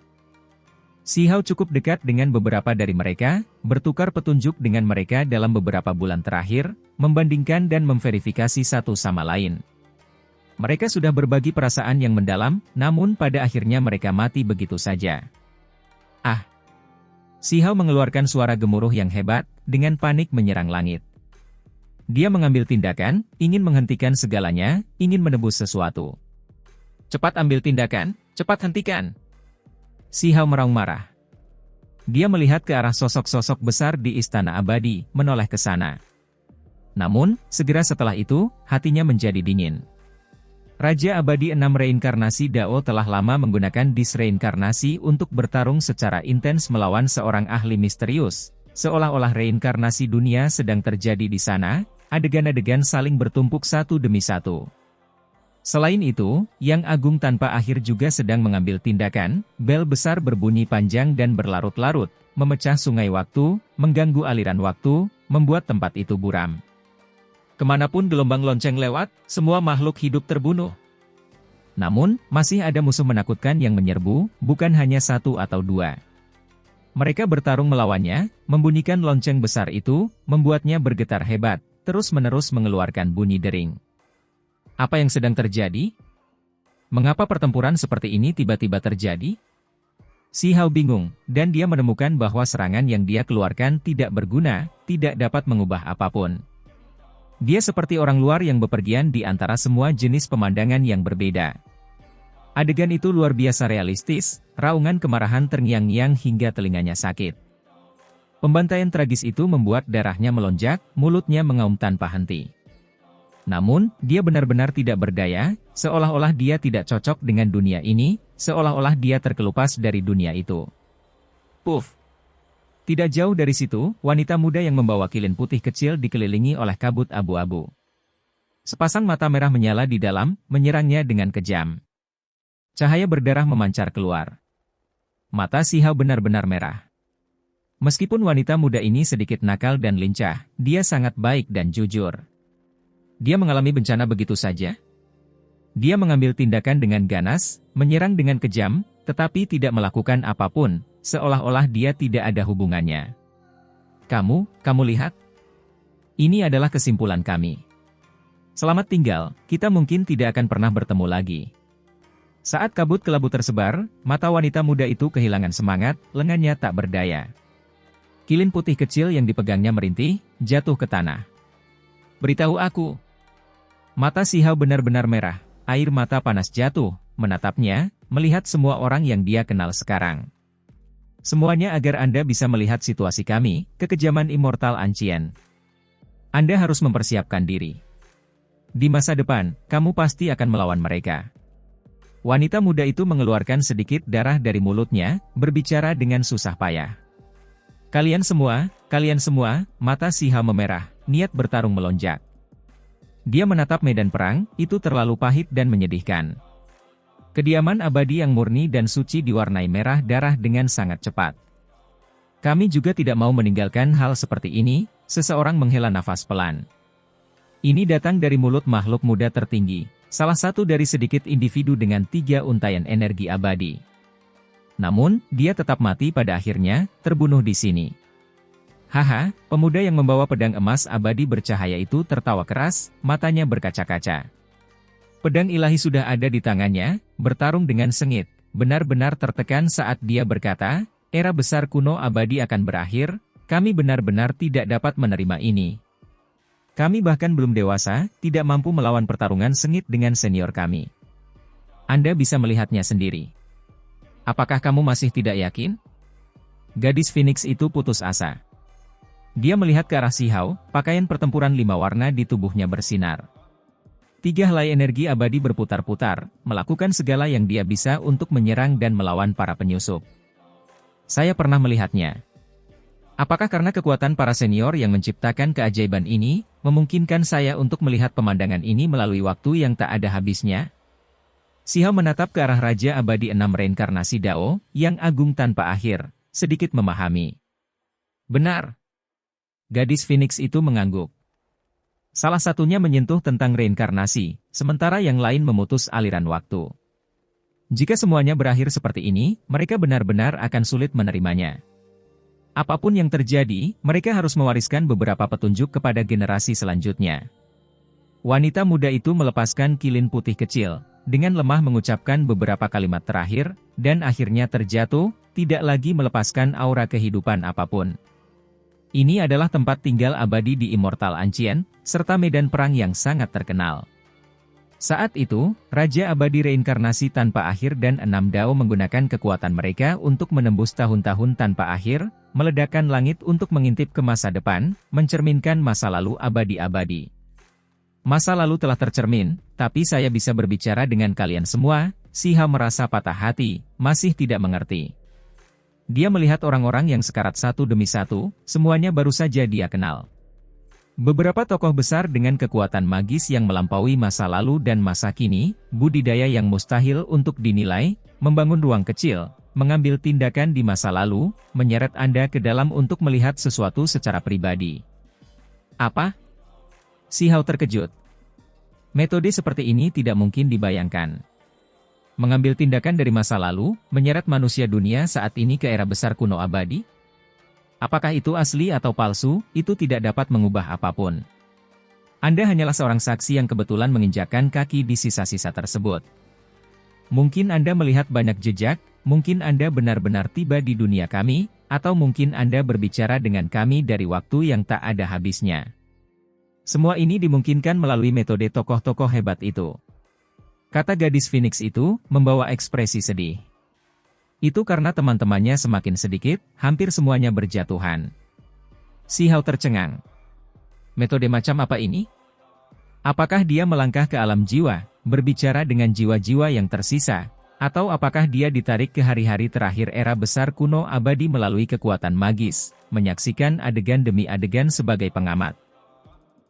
Si Hao cukup dekat dengan beberapa dari mereka, bertukar petunjuk dengan mereka dalam beberapa bulan terakhir, membandingkan dan memverifikasi satu sama lain. Mereka sudah berbagi perasaan yang mendalam, namun pada akhirnya mereka mati begitu saja. Ah! Si Hao mengeluarkan suara gemuruh yang hebat, dengan panik menyerang langit. Dia mengambil tindakan, ingin menghentikan segalanya, ingin menebus sesuatu. Cepat ambil tindakan, cepat hentikan! Si Hao meraung marah. Dia melihat ke arah sosok-sosok besar di Istana Abadi, menoleh ke sana. Namun, segera setelah itu, hatinya menjadi dingin. Raja Abadi 6 reinkarnasi Dao telah lama menggunakan disreinkarnasi untuk bertarung secara intens melawan seorang ahli misterius. Seolah-olah reinkarnasi dunia sedang terjadi di sana, adegan-adegan saling bertumpuk satu demi satu. Selain itu, Yang Agung tanpa akhir juga sedang mengambil tindakan, bel besar berbunyi panjang dan berlarut-larut, memecah sungai waktu, mengganggu aliran waktu, membuat tempat itu buram. Kemanapun gelombang lonceng lewat, semua makhluk hidup terbunuh. Namun, masih ada musuh menakutkan yang menyerbu, bukan hanya satu atau dua. Mereka bertarung melawannya, membunyikan lonceng besar itu, membuatnya bergetar hebat, terus-menerus mengeluarkan bunyi dering. Apa yang sedang terjadi? Mengapa pertempuran seperti ini tiba-tiba terjadi? Si Hao bingung, dan dia menemukan bahwa serangan yang dia keluarkan tidak berguna, tidak dapat mengubah apapun. Dia seperti orang luar yang bepergian di antara semua jenis pemandangan yang berbeda. Adegan itu luar biasa realistis, raungan kemarahan terngiang-ngiang hingga telinganya sakit. Pembantaian tragis itu membuat darahnya melonjak, mulutnya mengaum tanpa henti. Namun, dia benar-benar tidak berdaya, seolah-olah dia tidak cocok dengan dunia ini, seolah-olah dia terkelupas dari dunia itu. Puff! Tidak jauh dari situ, wanita muda yang membawa kilin putih kecil dikelilingi oleh kabut abu-abu. Sepasang mata merah menyala di dalam, menyerangnya dengan kejam. Cahaya berdarah memancar keluar. Mata Si Hao benar-benar merah. Meskipun wanita muda ini sedikit nakal dan lincah, dia sangat baik dan jujur. Dia mengalami bencana begitu saja. Dia mengambil tindakan dengan ganas, menyerang dengan kejam, tetapi tidak melakukan apapun, seolah-olah dia tidak ada hubungannya. Kamu lihat? Ini adalah kesimpulan kami. Selamat tinggal, kita mungkin tidak akan pernah bertemu lagi. Saat kabut kelabu tersebar, mata wanita muda itu kehilangan semangat, lengannya tak berdaya. Kilin putih kecil yang dipegangnya merintih, jatuh ke tanah. Beritahu aku. Mata Si Hao benar-benar merah, air mata panas jatuh, menatapnya, melihat semua orang yang dia kenal sekarang. Semuanya agar Anda bisa melihat situasi kami, kekejaman immortal Ancien. Anda harus mempersiapkan diri. Di masa depan, kamu pasti akan melawan mereka. Wanita muda itu mengeluarkan sedikit darah dari mulutnya, berbicara dengan susah payah. Kalian semua, mata Si Hao memerah, niat bertarung melonjak. Dia menatap medan perang, itu terlalu pahit dan menyedihkan. Kediaman abadi yang murni dan suci diwarnai merah darah dengan sangat cepat. Kami juga tidak mau meninggalkan hal seperti ini, seseorang menghela nafas pelan. Ini datang dari mulut makhluk muda tertinggi, salah satu dari sedikit individu dengan 3 untaian energi abadi. Namun, dia tetap mati pada akhirnya, terbunuh di sini. Haha, pemuda yang membawa pedang emas abadi bercahaya itu tertawa keras, matanya berkaca-kaca. Pedang ilahi sudah ada di tangannya, bertarung dengan sengit, benar-benar tertekan saat dia berkata, era besar kuno abadi akan berakhir, kami benar-benar tidak dapat menerima ini. Kami bahkan belum dewasa, tidak mampu melawan pertarungan sengit dengan senior kami. Anda bisa melihatnya sendiri. Apakah kamu masih tidak yakin? Gadis Phoenix itu putus asa. Dia melihat ke arah Si Hao, pakaian pertempuran 5 warna di tubuhnya bersinar. 3 helai energi abadi berputar-putar, melakukan segala yang dia bisa untuk menyerang dan melawan para penyusup. Saya pernah melihatnya. Apakah karena kekuatan para senior yang menciptakan keajaiban ini, memungkinkan saya untuk melihat pemandangan ini melalui waktu yang tak ada habisnya? Si Hao menatap ke arah Raja Abadi 6 Reinkarnasi Dao, yang agung tanpa akhir, sedikit memahami. Benar. Gadis Phoenix itu mengangguk. Salah satunya menyentuh tentang reinkarnasi, sementara yang lain memutus aliran waktu. Jika semuanya berakhir seperti ini, mereka benar-benar akan sulit menerimanya. Apapun yang terjadi, mereka harus mewariskan beberapa petunjuk kepada generasi selanjutnya. Wanita muda itu melepaskan kilin putih kecil, dengan lemah mengucapkan beberapa kalimat terakhir, dan akhirnya terjatuh, tidak lagi melepaskan aura kehidupan apapun. Ini adalah tempat tinggal abadi di Immortal Ancient, serta medan perang yang sangat terkenal. Saat itu, Raja Abadi Reinkarnasi Tanpa Akhir dan 6 Dao menggunakan kekuatan mereka untuk menembus tahun-tahun tanpa akhir, meledakkan langit untuk mengintip ke masa depan, mencerminkan masa lalu abadi-abadi. Masa lalu telah tercermin, tapi saya bisa berbicara dengan kalian semua. Si Hao merasa patah hati, masih tidak mengerti. Dia melihat orang-orang yang sekarat satu demi satu, semuanya baru saja dia kenal. Beberapa tokoh besar dengan kekuatan magis yang melampaui masa lalu dan masa kini, budidaya yang mustahil untuk dinilai, membangun ruang kecil, mengambil tindakan di masa lalu, menyeret Anda ke dalam untuk melihat sesuatu secara pribadi. Apa? Si Hao terkejut. Metode seperti ini tidak mungkin dibayangkan. Mengambil tindakan dari masa lalu, menyeret manusia dunia saat ini ke era besar kuno abadi? Apakah itu asli atau palsu, itu tidak dapat mengubah apapun. Anda hanyalah seorang saksi yang kebetulan menginjakkan kaki di sisa-sisa tersebut. Mungkin Anda melihat banyak jejak, mungkin Anda benar-benar tiba di dunia kami, atau mungkin Anda berbicara dengan kami dari waktu yang tak ada habisnya. Semua ini dimungkinkan melalui metode tokoh-tokoh hebat itu. Kata gadis Phoenix itu, membawa ekspresi sedih. Itu karena teman-temannya semakin sedikit, hampir semuanya berjatuhan. Si Hao tercengang. Metode macam apa ini? Apakah dia melangkah ke alam jiwa, berbicara dengan jiwa-jiwa yang tersisa, atau apakah dia ditarik ke hari-hari terakhir era besar kuno abadi melalui kekuatan magis, menyaksikan adegan demi adegan sebagai pengamat?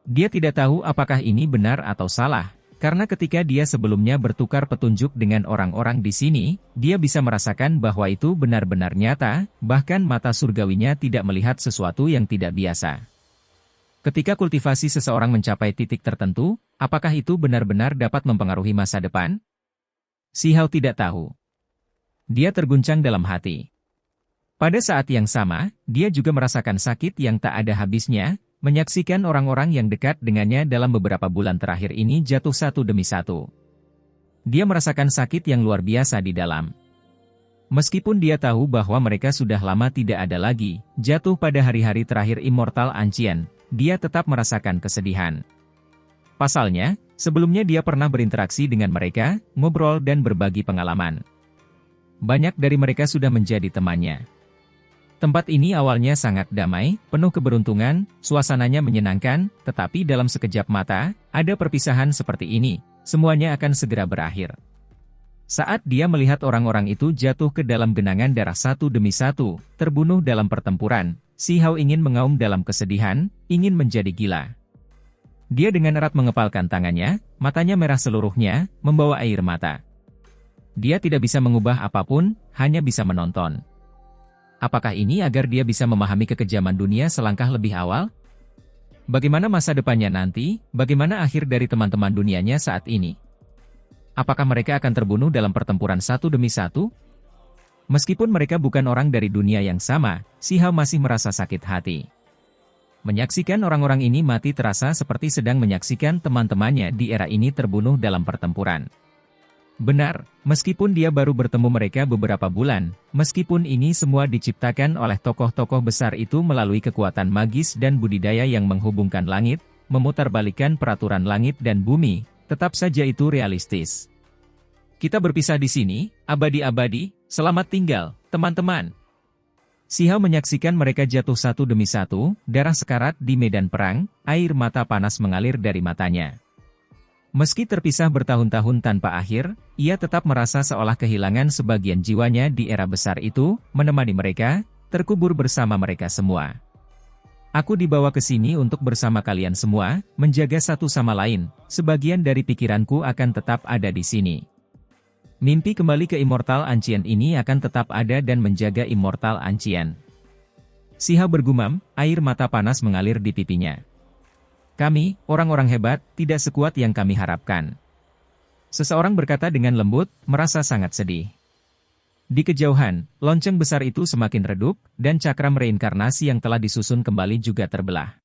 Dia tidak tahu apakah ini benar atau salah. Karena ketika dia sebelumnya bertukar petunjuk dengan orang-orang di sini, dia bisa merasakan bahwa itu benar-benar nyata, bahkan mata surgawinya tidak melihat sesuatu yang tidak biasa. Ketika kultivasi seseorang mencapai titik tertentu, apakah itu benar-benar dapat mempengaruhi masa depan? Si Hao tidak tahu. Dia terguncang dalam hati. Pada saat yang sama, dia juga merasakan sakit yang tak ada habisnya, menyaksikan orang-orang yang dekat dengannya dalam beberapa bulan terakhir ini jatuh satu demi satu. Dia merasakan sakit yang luar biasa di dalam. Meskipun dia tahu bahwa mereka sudah lama tidak ada lagi, jatuh pada hari-hari terakhir Immortal Ancient, dia tetap merasakan kesedihan. Pasalnya, sebelumnya dia pernah berinteraksi dengan mereka, ngobrol dan berbagi pengalaman. Banyak dari mereka sudah menjadi temannya. Tempat ini awalnya sangat damai, penuh keberuntungan, suasananya menyenangkan, tetapi dalam sekejap mata, ada perpisahan seperti ini, semuanya akan segera berakhir. Saat dia melihat orang-orang itu jatuh ke dalam genangan darah satu demi satu, terbunuh dalam pertempuran, Si Hao ingin mengaum dalam kesedihan, ingin menjadi gila. Dia dengan erat mengepalkan tangannya, matanya merah seluruhnya, membawa air mata. Dia tidak bisa mengubah apapun, hanya bisa menonton. Apakah ini agar dia bisa memahami kekejaman dunia selangkah lebih awal? Bagaimana masa depannya nanti, bagaimana akhir dari teman-teman dunianya saat ini? Apakah mereka akan terbunuh dalam pertempuran satu demi satu? Meskipun mereka bukan orang dari dunia yang sama, Si Hao masih merasa sakit hati. Menyaksikan orang-orang ini mati terasa seperti sedang menyaksikan teman-temannya di era ini terbunuh dalam pertempuran. Benar, meskipun dia baru bertemu mereka beberapa bulan, meskipun ini semua diciptakan oleh tokoh-tokoh besar itu melalui kekuatan magis dan budidaya yang menghubungkan langit, memutarbalikkan peraturan langit dan bumi, tetap saja itu realistis. Kita berpisah di sini, abadi-abadi, selamat tinggal, teman-teman. Si Hao menyaksikan mereka jatuh satu demi satu, darah sekarat di medan perang, air mata panas mengalir dari matanya. Meski terpisah bertahun-tahun tanpa akhir, ia tetap merasa seolah kehilangan sebagian jiwanya di era besar itu, menemani mereka, terkubur bersama mereka semua. Aku dibawa ke sini untuk bersama kalian semua, menjaga satu sama lain, sebagian dari pikiranku akan tetap ada di sini. Mimpi kembali ke Immortal Ancient ini akan tetap ada dan menjaga Immortal Ancient. Si Hao bergumam, air mata panas mengalir di pipinya. Kami, orang-orang hebat, tidak sekuat yang kami harapkan. Seseorang berkata dengan lembut, merasa sangat sedih. Di kejauhan, lonceng besar itu semakin redup, dan cakram reinkarnasi yang telah disusun kembali juga terbelah.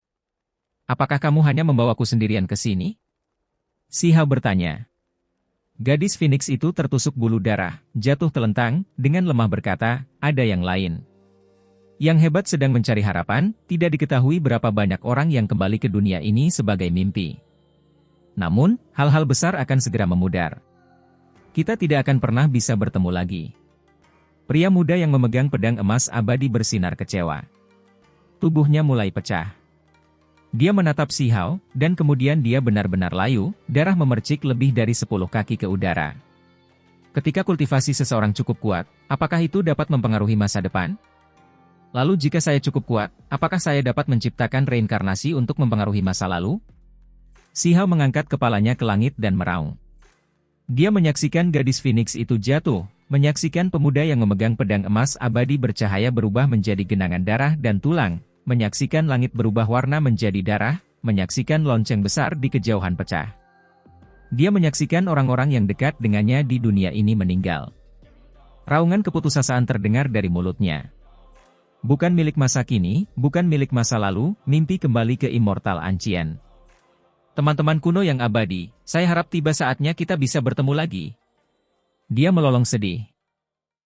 Apakah kamu hanya membawaku sendirian ke sini? Si Hao bertanya. Gadis Phoenix itu tertusuk bulu darah, jatuh telentang, dengan lemah berkata, ada yang lain. Yang hebat sedang mencari harapan, tidak diketahui berapa banyak orang yang kembali ke dunia ini sebagai mimpi. Namun, hal-hal besar akan segera memudar. Kita tidak akan pernah bisa bertemu lagi. Pria muda yang memegang pedang emas abadi bersinar kecewa. Tubuhnya mulai pecah. Dia menatap Si Hao, dan kemudian dia benar-benar layu, darah memercik lebih dari 10 kaki ke udara. Ketika kultivasi seseorang cukup kuat, apakah itu dapat mempengaruhi masa depan? Lalu jika saya cukup kuat, apakah saya dapat menciptakan reinkarnasi untuk mempengaruhi masa lalu? Si Hao mengangkat kepalanya ke langit dan meraung. Dia menyaksikan gadis Phoenix itu jatuh, menyaksikan pemuda yang memegang pedang emas abadi bercahaya berubah menjadi genangan darah dan tulang, menyaksikan langit berubah warna menjadi darah, menyaksikan lonceng besar di kejauhan pecah. Dia menyaksikan orang-orang yang dekat dengannya di dunia ini meninggal. Raungan keputusasaan terdengar dari mulutnya. Bukan milik masa kini, bukan milik masa lalu, mimpi kembali ke Immortal Ancient. Teman-teman kuno yang abadi, saya harap tiba saatnya kita bisa bertemu lagi. Dia melolong sedih.